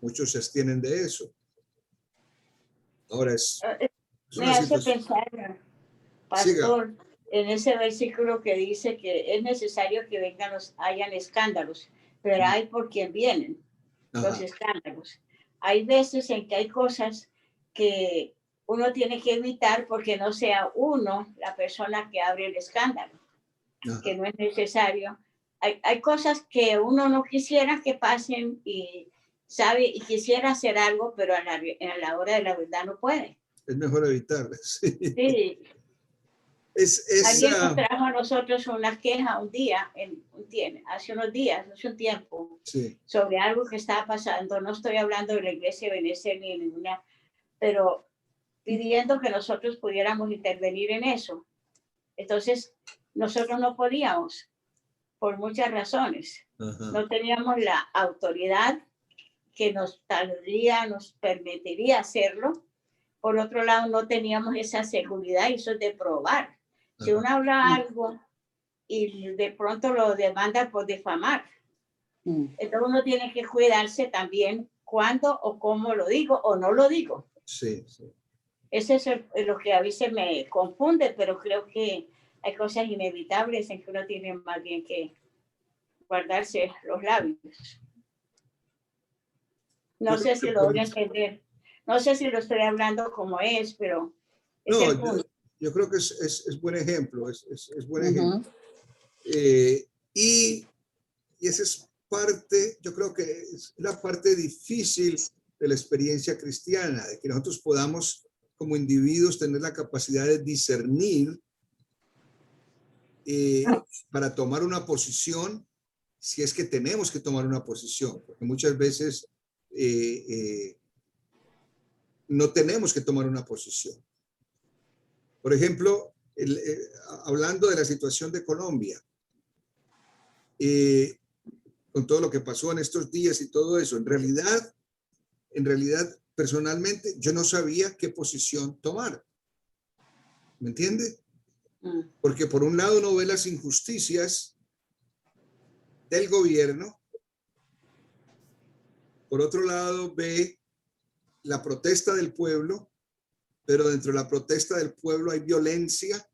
muchos se abstienen de eso. Ahora me hace pensar, pastor, en ese versículo que dice que es necesario que hayan escándalos, pero hay por quien vienen los escándalos. Hay veces en que hay cosas que uno tiene que evitar porque no sea uno la persona que abre el escándalo, que no es necesario. Hay cosas que uno no quisiera que pasen y quisiera hacer algo, pero a la hora de la verdad no puede. Es mejor evitar. Sí. Sí. Alguien nos trajo a nosotros una queja hace un tiempo, sí, sobre algo que estaba pasando. No estoy hablando de la iglesia de Venecia ni de ninguna, pero pidiendo que nosotros pudiéramos intervenir en eso. Entonces, nosotros no podíamos, por muchas razones. No teníamos la autoridad que nos permitiría hacerlo. Por otro lado, no teníamos esa seguridad, eso es de probar. Si uno habla algo y de pronto lo demanda por difamar, entonces uno tiene que cuidarse también cuándo o cómo lo digo o no lo digo. Sí, sí. Eso es lo que a veces me confunde, pero creo que hay cosas inevitables en que uno tiene más bien que guardarse los labios. No Yo creo sé si que lo por- voy a entender. No sé si lo estoy hablando como es, pero es No, el punto. yo creo que es buen ejemplo, es buen Ujú. ejemplo. Y esa es parte, yo creo que es la parte difícil de la experiencia cristiana, de que nosotros podamos como individuos tener la capacidad de discernir para tomar una posición, si es que tenemos que tomar una posición, porque muchas veces no tenemos que tomar una posición. Por ejemplo, hablando de la situación de Colombia, con todo lo que pasó en estos días y todo eso, en realidad, personalmente, yo no sabía qué posición tomar. ¿Me entiende? Porque por un lado uno ve las injusticias del gobierno, por otro lado ve la protesta del pueblo, pero dentro de la protesta del pueblo hay violencia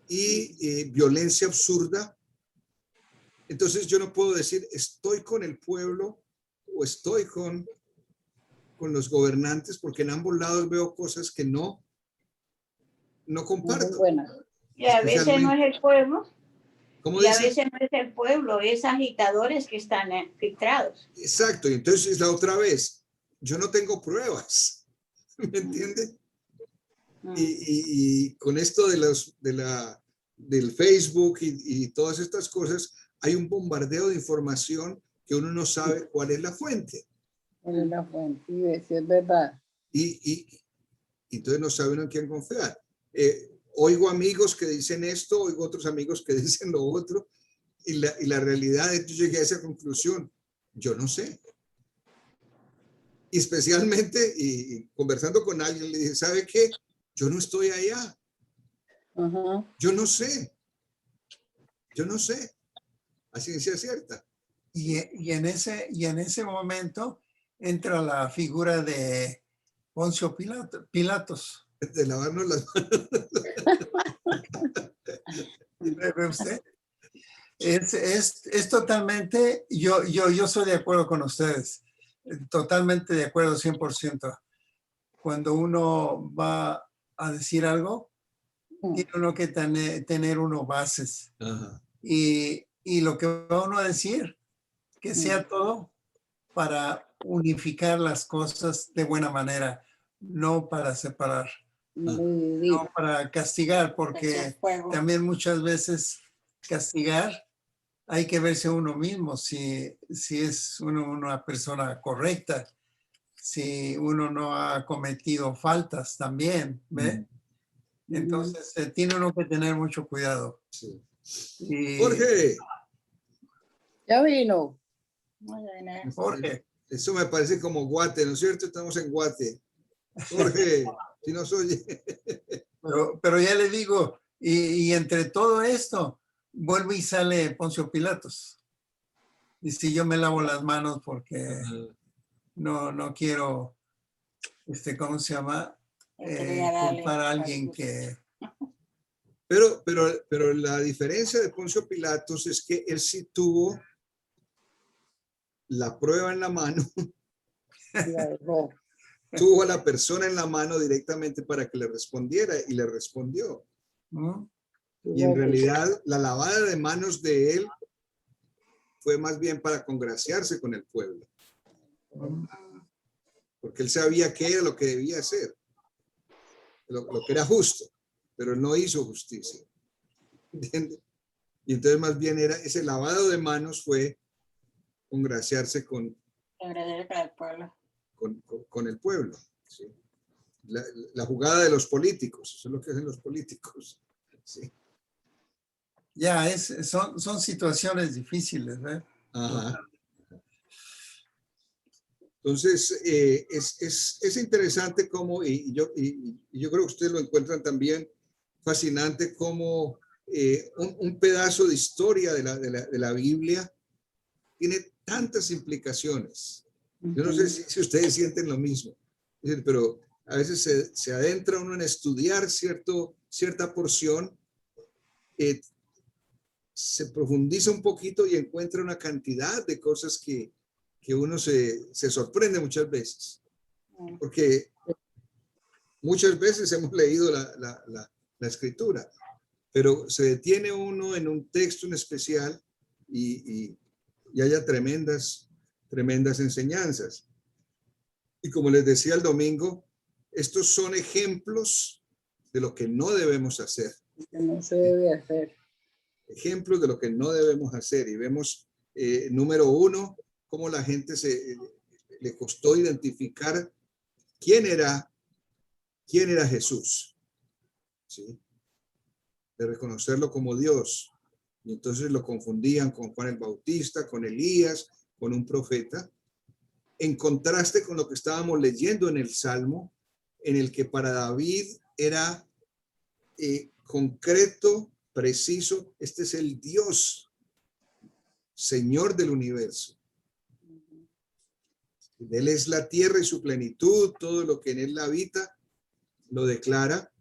y violencia absurda. Entonces yo no puedo decir estoy con el pueblo o estoy con los gobernantes, porque en ambos lados veo cosas que no comparto. Buena. Y a veces no es el pueblo, ¿Cómo y a dice? veces no es el pueblo, es agitadores que están filtrados. Exacto, y entonces la otra vez, yo no tengo pruebas, ¿me entiende? Y con esto del Facebook y todas estas cosas, hay un bombardeo de información que uno no sabe cuál es la fuente. ¿Cuál es la fuente? Sí, sí, es verdad. Y entonces no sabe uno en quién confiar. Oigo amigos que dicen esto, oigo otros amigos que dicen lo otro, y la realidad es que yo llegué a esa conclusión. Yo no sé. Y especialmente, y conversando con alguien, le dije, ¿sabe qué? Yo no estoy allá. Ajá. Yo no sé. Yo no sé. A ciencia cierta. Y en ese momento entra la figura de Poncio Pilatos. De lavarnos las manos. ¿Ve usted? Es totalmente, yo soy de acuerdo con ustedes, totalmente de acuerdo 100%. Cuando uno va a decir algo, tiene uno que tener uno bases. Ajá. Y lo que va uno a decir, que sea todo para unificar las cosas de buena manera, no para separar, no para castigar, porque también muchas veces castigar hay que verse uno mismo, si es una persona correcta, si uno no ha cometido faltas también, ¿ve? Entonces tiene uno que tener mucho cuidado. Sí. Y, Jorge. Ya vino. Jorge. Eso me parece como Guate, ¿no es cierto? Estamos en Guate. Jorge, si nos oye. Pero ya le digo, y entre todo esto, vuelve y sale Poncio Pilatos. Y si yo me lavo las manos porque no quiero, ¿cómo se llama? Culpar a alguien que... Pero la diferencia de Poncio Pilatos es que él sí tuvo la prueba en la mano. Tuvo a la persona en la mano directamente para que le respondiera y le respondió. Y en realidad la lavada de manos de él fue más bien para congraciarse con el pueblo. Porque él sabía qué era lo que debía hacer, lo que era justo, pero él no hizo justicia. ¿Entiendes? Y entonces más bien era ese lavado de manos fue congraciarse con el pueblo. ¿Sí? La jugada de los políticos, eso es lo que hacen los políticos. ¿Sí? Ya, son situaciones difíciles, ¿eh? Ajá. Entonces, es interesante cómo, y yo creo que ustedes lo encuentran también fascinante, cómo un pedazo de historia de la Biblia tiene tantas implicaciones. Yo no sé si ustedes sienten lo mismo, pero a veces se adentra uno en estudiar cierta porción se profundiza un poquito y encuentra una cantidad de cosas que uno se sorprende muchas veces. Porque muchas veces hemos leído la escritura, pero se detiene uno en un texto en especial y haya tremendas enseñanzas. Y como les decía el domingo, estos son ejemplos de lo que no debemos hacer. Que no se debe hacer. Ejemplos de lo que no debemos hacer. Y vemos, número uno, cómo la gente le costó identificar quién era Jesús. ¿Sí? De reconocerlo como Dios. Y entonces lo confundían con Juan el Bautista, con Elías, con un profeta. En contraste con lo que estábamos leyendo en el Salmo, en el que para David era concreto, preciso. Este es el Dios, Señor del universo. Él es la tierra y su plenitud, todo lo que en él habita, lo declara.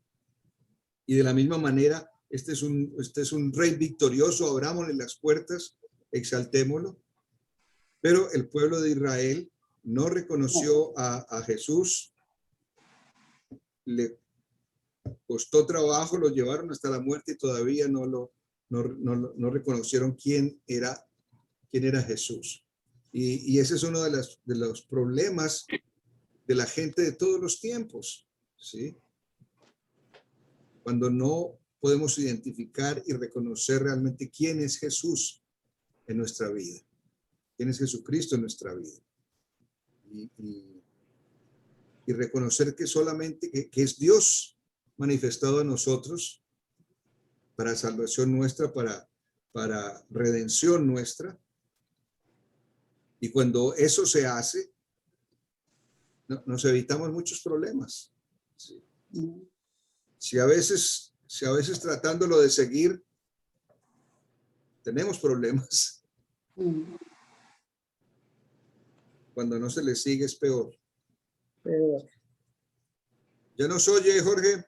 Y de la misma manera, este es un rey victorioso, abrámosle las puertas, exaltémoslo. Pero el pueblo de Israel no reconoció a Jesús. Le costó trabajo, lo llevaron hasta la muerte y todavía no reconocieron quién era Jesús. Y ese es uno de los problemas de la gente de todos los tiempos, ¿sí? Cuando no podemos identificar y reconocer realmente quién es Jesús en nuestra vida, quién es Jesucristo en nuestra vida. Y reconocer que solamente que es Dios manifestado a nosotros para salvación nuestra, para redención nuestra. Y cuando eso se hace, nos evitamos muchos problemas. ¿Sí? Si a veces tratándolo de seguir, tenemos problemas. Cuando no se le sigue es peor. ¿Ya nos oye, Jorge?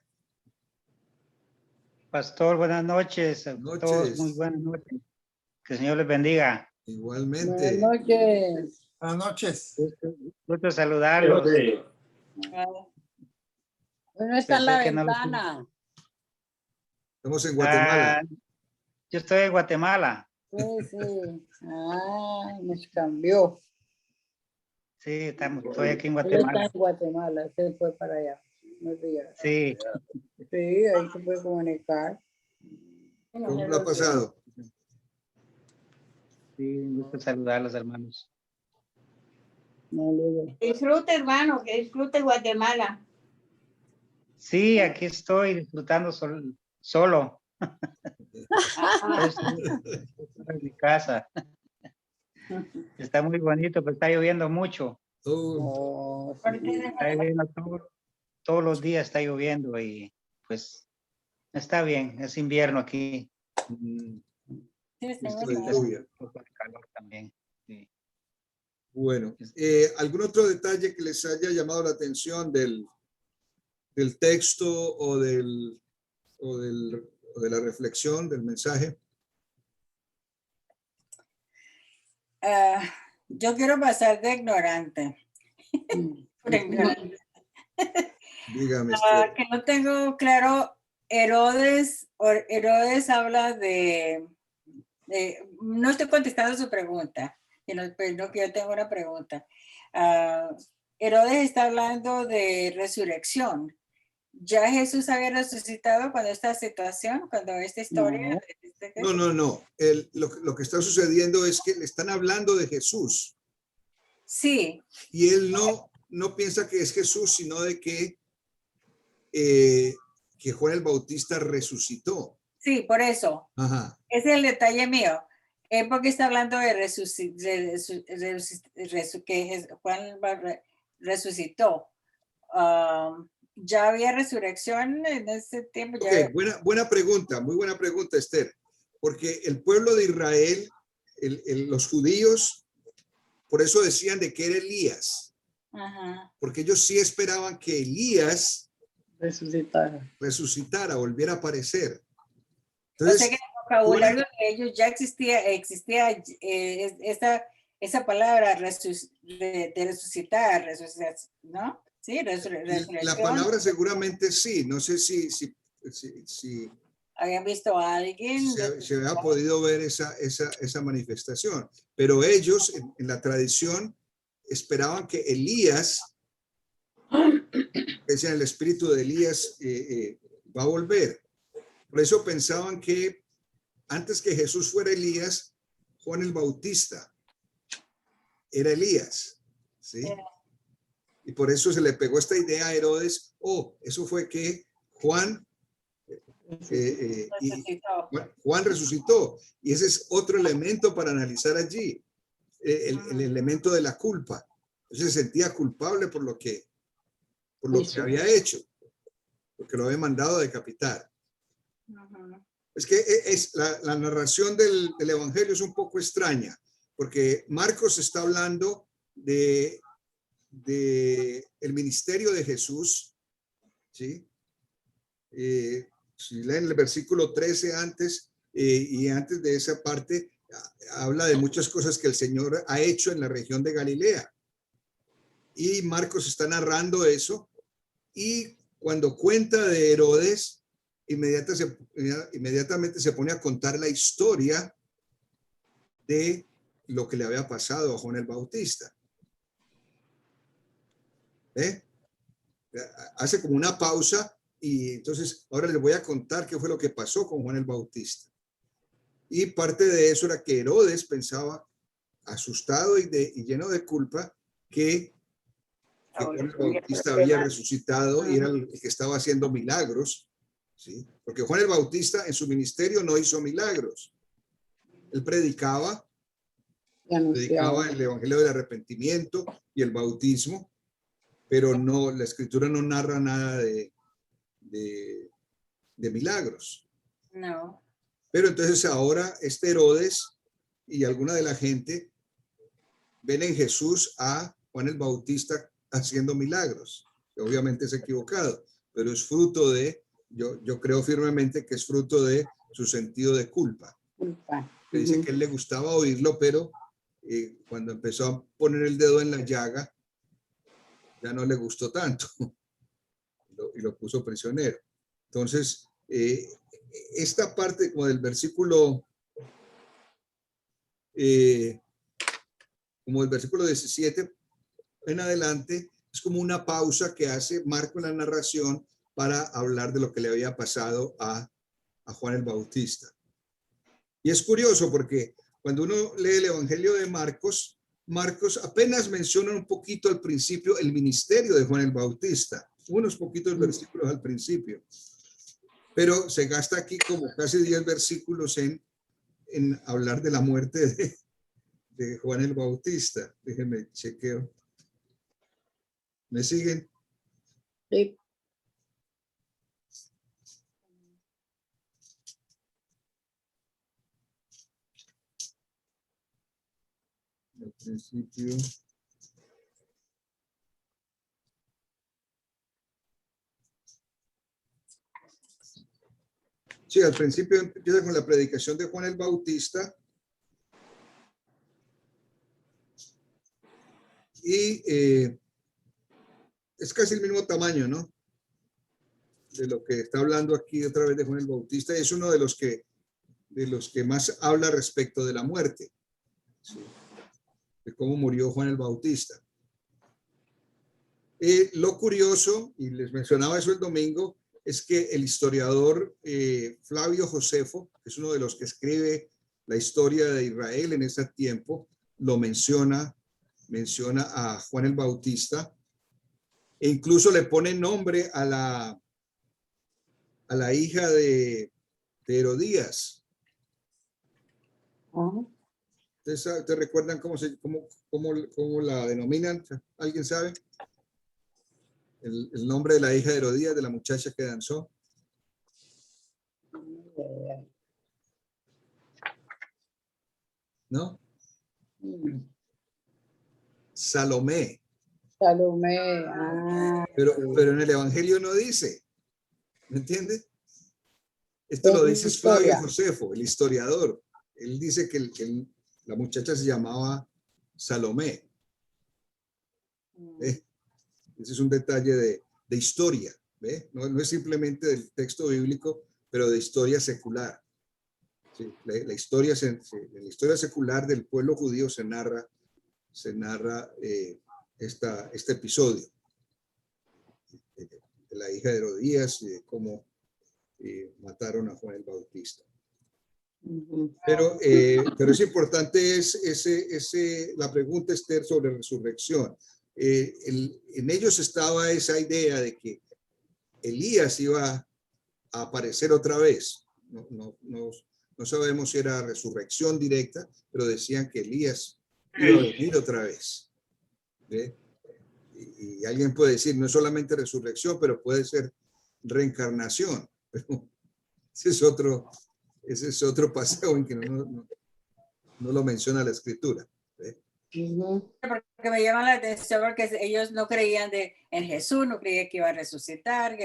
Pastor, buenas noches. Noches. Todos muy buenas noches. Que el Señor les bendiga. Igualmente. Buenas noches. Buenas noches. Gusto saludarlos. Bueno, está en la Pensé que no lo ventana. Estamos en Guatemala. Yo estoy en Guatemala. Sí, sí. Ah, nos cambió. Sí, estoy aquí en Él está Guatemala. en Guatemala, se fue para allá. No digas. Sí. Sí, ahí se puede comunicar. ¿Cómo lo ha pasado? Sí, gusto saludarlos, hermanos. No le digo. Disfrute, hermano, que disfrute Guatemala. Sí, aquí estoy disfrutando solo. En mi casa. Está muy bonito, pero está lloviendo mucho. Oh, Está lloviendo todos los días está lloviendo y pues está bien, es invierno aquí. Esto de lluvia. Un poco de calor también. Sí. Bueno, ¿algún otro detalle que les haya llamado la atención del texto o de la reflexión, del mensaje? Yo quiero pasar de ignorante. Por ignorante. Dígame. Que no tengo claro, Herodes habla de no estoy contestando su pregunta, pero que yo tengo una pregunta. Herodes está hablando de resurrección. ¿Ya Jesús había resucitado cuando esta situación, cuando esta historia? No. Lo que está sucediendo es que le están hablando de Jesús. Sí. Y él no piensa que es Jesús, sino de que Juan el Bautista resucitó. Sí, por eso. Ajá. Ese es el detalle mío. Porque está hablando de que Juan resucitó. ¿Ya había resurrección en ese tiempo? Okay, buena pregunta, muy buena pregunta, Esther. Porque el pueblo de Israel, los judíos, por eso decían de que era Elías. Ajá. Porque ellos sí esperaban que Elías resucitara, volviera a aparecer. Entonces, o sea que vocabulario de ellos ya existía esa palabra de resucitar, ¿no? Sí, La resurrección. palabra seguramente sí, no sé si Habían visto a alguien. se había podido ver esa manifestación, pero ellos en la tradición esperaban que Elías, decían el espíritu de Elías va a volver. Por eso pensaban que antes que Jesús fuera Elías, Juan el Bautista era Elías, ¿sí? Y por eso se le pegó esta idea a Herodes, eso fue que Juan Juan resucitó. Y ese es otro elemento para analizar allí, el elemento de la culpa. Entonces se sentía culpable por lo que había hecho, porque lo había mandado a decapitar. Es que la narración del Evangelio es un poco extraña, porque Marcos está hablando de el ministerio de Jesús, ¿sí? Si leen el versículo 13 antes, y antes de esa parte, habla de muchas cosas que el Señor ha hecho en la región de Galilea. Y Marcos está narrando eso, y cuando cuenta de Herodes, inmediatamente se pone a contar la historia de lo que le había pasado a Juan el Bautista. Hace como una pausa y entonces ahora les voy a contar qué fue lo que pasó con Juan el Bautista. Y parte de eso era que Herodes pensaba, asustado y lleno de culpa, que Juan el Bautista había resucitado y era el que estaba haciendo milagros, ¿sí? Porque Juan el Bautista en su ministerio no hizo milagros. Él predicaba el evangelio del arrepentimiento y el bautismo, pero no, la escritura no narra nada de milagros. No. Pero entonces ahora Herodes y alguna de la gente ven en Jesús a Juan el Bautista haciendo milagros. Obviamente es equivocado, pero es fruto de, yo creo firmemente que es fruto de su sentido de culpa. Que dice que a él le gustaba oírlo, pero cuando empezó a poner el dedo en la llaga, ya no le gustó tanto y lo puso prisionero. Entonces, esta parte como del versículo, como el versículo 17 en adelante, es como una pausa que hace Marco en la narración para hablar de lo que le había pasado a Juan el Bautista. Y es curioso porque cuando uno lee el Evangelio de Marcos, Marcos apenas menciona un poquito al principio el ministerio de Juan el Bautista, unos poquitos versículos al principio, pero se gasta aquí como casi 10 versículos en hablar de la muerte de Juan el Bautista. Déjenme chequeo. ¿Me siguen? Sí. Al principio. Sí, al principio empieza con la predicación de Juan el Bautista. Y es casi el mismo tamaño, ¿no? De lo que está hablando aquí otra vez de Juan el Bautista. Es uno de los que más habla respecto de la muerte, ¿sí? De cómo murió Juan el Bautista. Lo curioso, y les mencionaba eso el domingo, es que el historiador Flavio Josefo, que es uno de los que escribe la historia de Israel en ese tiempo, lo menciona a Juan el Bautista, e incluso le pone nombre a la hija de Herodías. ¿Ustedes recuerdan cómo la denominan? ¿Alguien sabe? El nombre de la hija de Herodías, de la muchacha que danzó. ¿No? Salomé. Salomé. Pero en el Evangelio no dice. ¿Me entiendes? Esto lo Es dice Flavio historia. Josefo, el historiador. Él dice que la muchacha se llamaba Salomé. ¿Ve? Ese es un detalle de historia. ¿Ve? No es simplemente del texto bíblico, pero de historia secular. Sí, la historia secular del pueblo judío se narra este episodio de la hija de Herodías y de cómo mataron a Juan el Bautista. Pero es importante la pregunta, Esther, sobre resurrección. En ellos estaba esa idea de que Elías iba a aparecer otra vez. No sabemos si era resurrección directa, pero decían que Elías iba a venir otra vez. ¿Ve? Y alguien puede decir, no es solamente resurrección, pero puede ser reencarnación. Pero ese es otro paseo en que no lo menciona la escritura. ¿Ve? Porque me llama la atención porque ellos no creían en Jesús, no creían que iba a resucitar,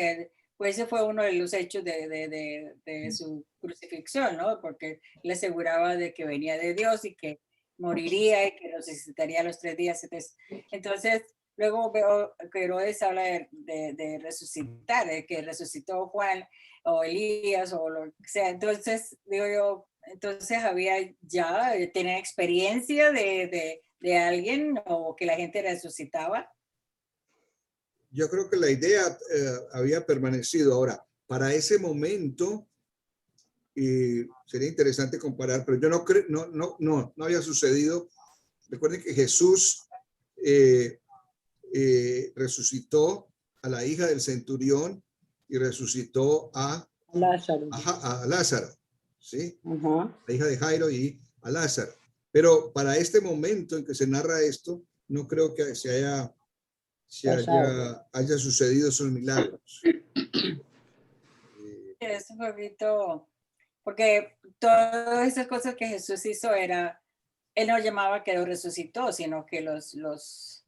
pues ese fue uno de los hechos de su crucifixión, ¿no? Porque le aseguraba de que venía de Dios y que moriría y que resucitaría a los 3 días. Entonces luego veo que Herodes habla de resucitar, de que resucitó Juan o Elías o lo que sea. Entonces digo yo, entonces había ya, tenía experiencia de alguien o que la gente resucitaba. Yo creo que la idea había permanecido. Ahora, para ese momento, sería interesante comparar, pero yo no creo, no había sucedido. Recuerden que Jesús resucitó a la hija del centurión y resucitó a Lázaro, ¿sí? La hija de Jairo y a Lázaro. Pero para este momento en que se narra esto, no creo que haya sucedido esos milagros. Es un poquito, porque todas esas cosas que Jesús hizo él no llamaba que los resucitó, sino que los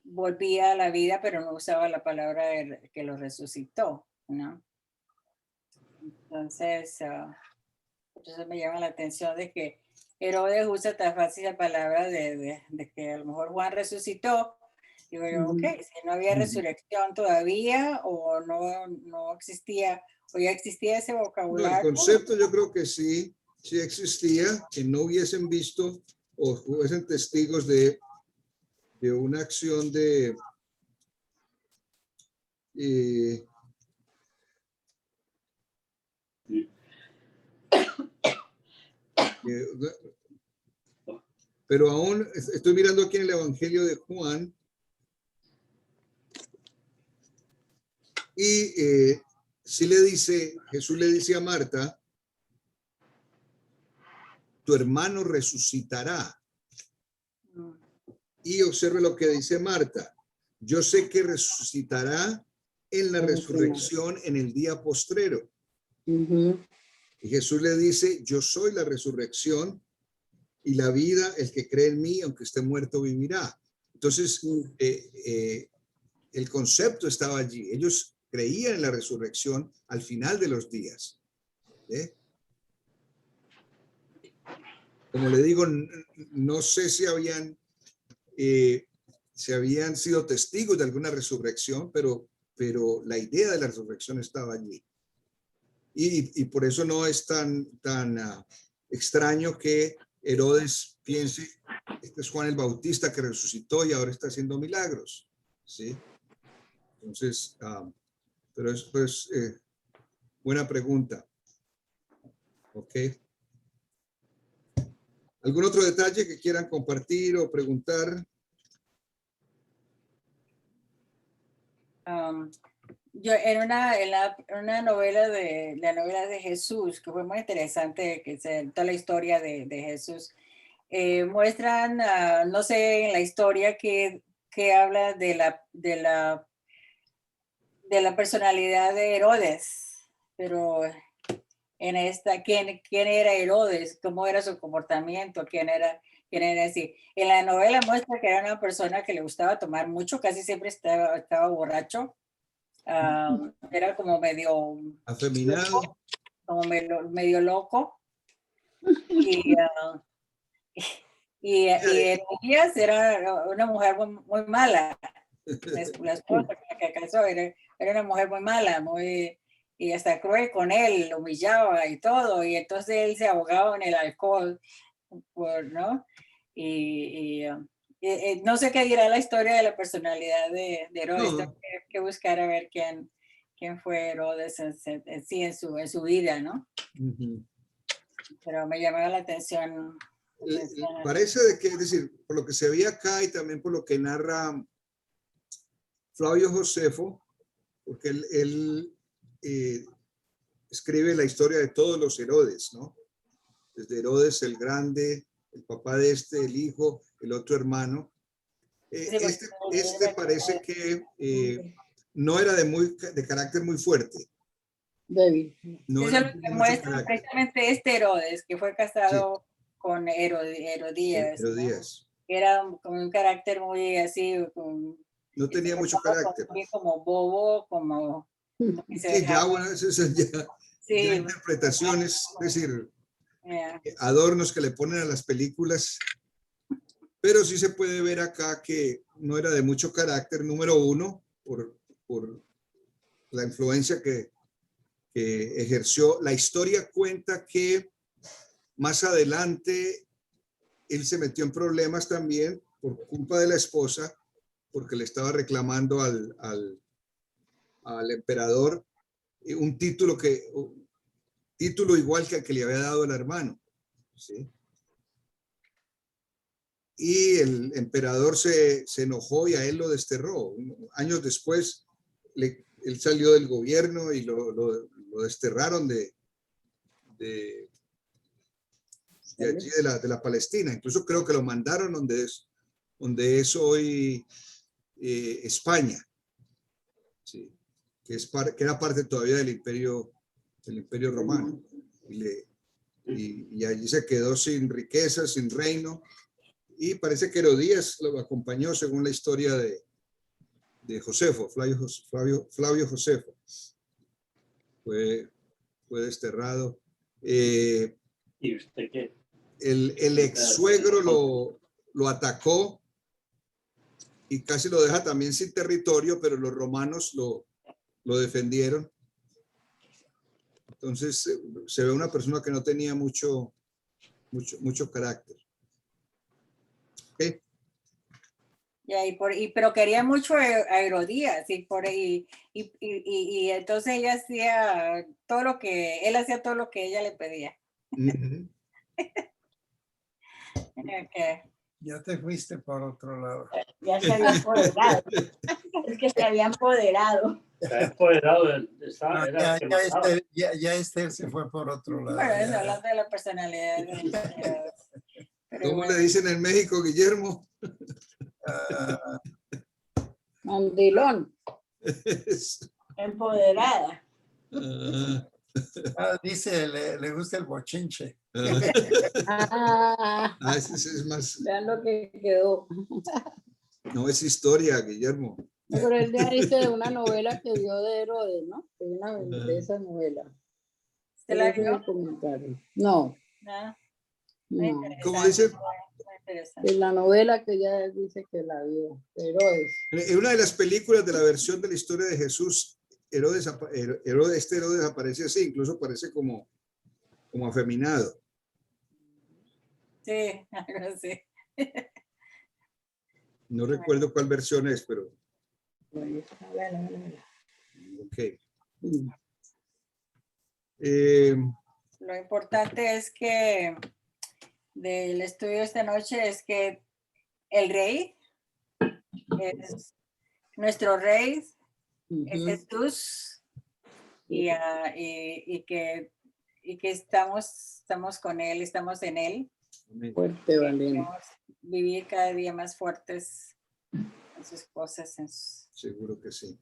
volvía a la vida, pero no usaba la palabra que los resucitó, ¿no? Entonces me llama la atención de que Herodes usa tan fácil la palabra de que a lo mejor Juan resucitó. Digo yo, ok, si no había resurrección todavía o no existía, o ya existía ese vocabulario. No, el concepto yo creo que sí existía, que no hubiesen visto o fuesen testigos de una acción pero aún estoy mirando aquí en el Evangelio de Juan y Jesús le dice a Marta, tu hermano resucitará. Y observe lo que dice Marta, yo sé que resucitará en la resurrección en el día postrero. Y Jesús le dice, yo soy la resurrección y la vida, el que cree en mí, aunque esté muerto, vivirá. Entonces, el concepto estaba allí. Ellos creían en la resurrección al final de los días. Como le digo, no sé si habían sido testigos de alguna resurrección, pero la idea de la resurrección estaba allí. Y por eso no es tan extraño que Herodes piense, este es Juan el Bautista que resucitó y ahora está haciendo milagros, ¿sí? Entonces, pero es pues buena pregunta. Ok. ¿Algún otro detalle que quieran compartir o preguntar? Yo en una novela de Jesús, que fue muy interesante, que es toda la historia de Jesús, muestran, no sé, en la historia que habla de la personalidad de Herodes, pero en esta, ¿quién era Herodes? ¿Cómo era su comportamiento? ¿Quién era así? En la novela muestra que era una persona que le gustaba tomar mucho, casi siempre estaba borracho. era como medio Afeminado. como medio loco. Y Herodías era una mujer muy mala. La esposa con la que casó era una mujer muy mala, y hasta cruel con él, lo humillaba y todo. Y entonces él se ahogaba en el alcohol, ¿no? No sé qué dirá la historia de la personalidad de Herodes. No. Tengo que buscar a ver quién fue Herodes en su vida, ¿no? Pero me llamaba la atención. Parece de que, es decir, por lo que se ve acá y también por lo que narra Flavio Josefo, porque él escribe la historia de todos los Herodes, ¿no? Desde Herodes el Grande, el papá de el hijo, el otro hermano. Este parece que no era de carácter muy fuerte. Débil. No Eso era es lo que mucho muestra carácter. precisamente Herodes, que fue casado con Herodías, ¿no? Herodías. Que era con un carácter muy así, No tenía mucho carácter. como bobo, como... Sí, ya, bueno, esas ya interpretaciones, es decir, adornos que le ponen a las películas, pero sí se puede ver acá que no era de mucho carácter, número uno, por la influencia que ejerció. La historia cuenta que más adelante él se metió en problemas también por culpa de la esposa, porque le estaba reclamando al emperador un título igual que el que le había dado el hermano, ¿sí? Y el emperador se enojó y a él lo desterró. Años después, él salió del gobierno y lo desterraron de allí, de la Palestina. Incluso creo que lo mandaron donde es hoy España, ¿sí? Que era parte todavía del Imperio Romano. Y allí se quedó sin riqueza, sin reino. Y parece que Herodías lo acompañó según la historia de Josefo, Flavio Josefo. Fue desterrado. ¿Y usted qué? El ex suegro lo atacó y casi lo deja también sin territorio, pero los romanos lo defendieron. Entonces se ve una persona que no tenía mucho carácter. ¿Okay? Pero quería mucho a Herodías y entonces ella hacía todo lo que él hacía, todo lo que ella le pedía. Okay. Ya te fuiste por otro lado. Ya se había empoderado. Es que se había empoderado. Se ha empoderado. Ya Esther se fue por otro lado. Bueno, es hablando de la personalidad. ¿Cómo le dicen en México, Guillermo? Mandilón. Empoderada. Dice, le gusta el bochinche. Ese es más. Vean lo que quedó. No es historia, Guillermo. Pero él ya dice una novela que vio de Herodes, ¿no? De esa novela. ¿Se la vio? No. No. ¿Cómo dice? En la novela que ella dice que la vio, Herodes. En una de las películas de la versión de la historia de Jesús, Herodes aparece así, incluso parece como afeminado. Sí, algo así. No recuerdo cuál versión es, pero... Ok. Lo importante es que del estudio esta noche es que el rey es nuestro rey, es Jesús, y que estamos con él, estamos en él. Fuerte, valiente. Vivir cada día más fuertes en sus cosas. Seguro que sí.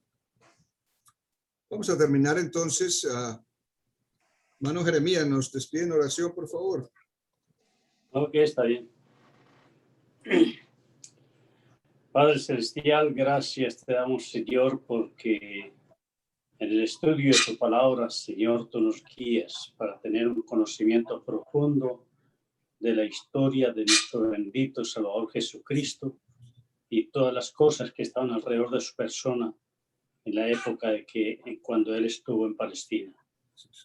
Vamos a terminar entonces. Hermano Jeremías, nos despide en oración, por favor. Ok, está bien. Padre Celestial, gracias te damos, Señor, porque En el estudio de tu palabra, Señor, tú nos guías para tener un conocimiento profundo de la historia de nuestro bendito Salvador Jesucristo y todas las cosas que estaban alrededor de su persona en la época cuando Él estuvo en Palestina.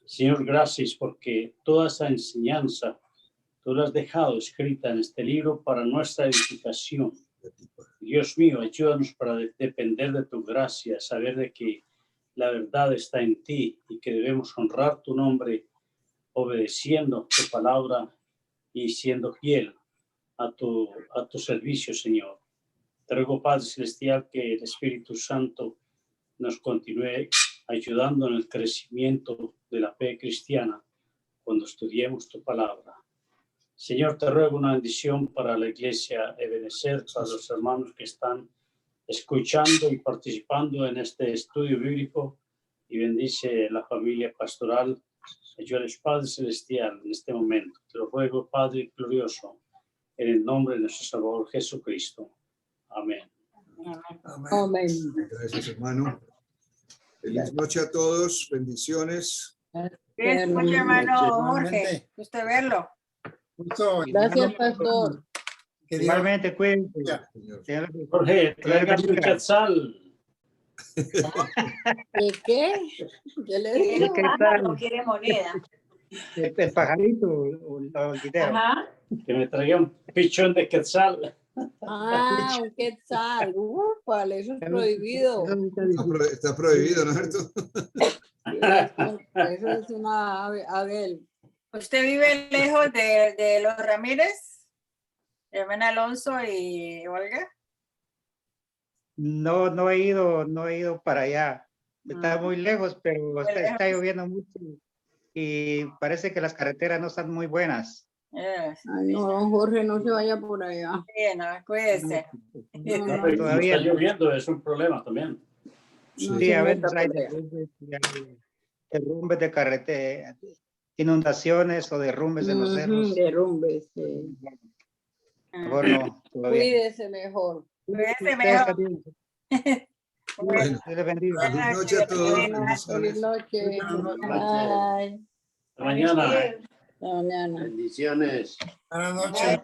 Señor, gracias porque toda esa enseñanza tú la has dejado escrita en este libro para nuestra edificación. Dios mío, ayúdanos para depender de tu gracia, saber de que la verdad está en ti y que debemos honrar tu nombre obedeciendo tu palabra y siendo fiel a tu servicio, Señor. Te ruego, Padre Celestial, que el Espíritu Santo nos continúe ayudando en el crecimiento de la fe cristiana cuando estudiemos tu palabra. Señor, te ruego una bendición para la iglesia Ebenezer, para los hermanos que están escuchando y participando en este estudio bíblico, y bendice la familia pastoral. Ayúdales, Padre Celestial, en este momento. Te lo ruego, Padre glorioso, en el nombre de nuestro Salvador Jesucristo. Amén. Amén. Gracias, hermano. Feliz noche a todos. Bendiciones. Bien, mucho, hermano Jorge. Igualmente. Gusto verlo. Justo, Gracias, pastor. que Dios- Igualmente, cuídense. Ya. Señor. Jorge, traigan un quetzal. ¿De qué? ¿Qué le ¿Quiere digo? ¿Qué plata tal? o quiere moneda? El pajarito o el guitero. Ajá. Que me traiga un pichón de quetzal. Ah, un quetzal. Vale, eso es prohibido. Está prohibido, ¿no es cierto? Eso es una ave. ¿Usted vive lejos de los Ramírez? Hermana Alonso y Olga. No he ido para allá. Está Ah. muy lejos, pero está lejos. lloviendo mucho y parece que las carreteras no están muy buenas. Yes. Ay, no, don Jorge, no se vaya por allá. Sí, no, cuídese. Todavía Está lloviendo, es un problema también. No Sí, se a veces meta hay por allá. derrumbes de carretera, inundaciones o derrumbes en los cerros. Derrumbes, sí. Mejor no, todavía. Cuídese mejor. Cuídese mejor. Bueno, Dios le bendiga. feliz noche a todos. Feliz Bendiciones. noche. noches. Bye. Hasta mañana. Hasta mañana. Bendiciones. Buenas noches.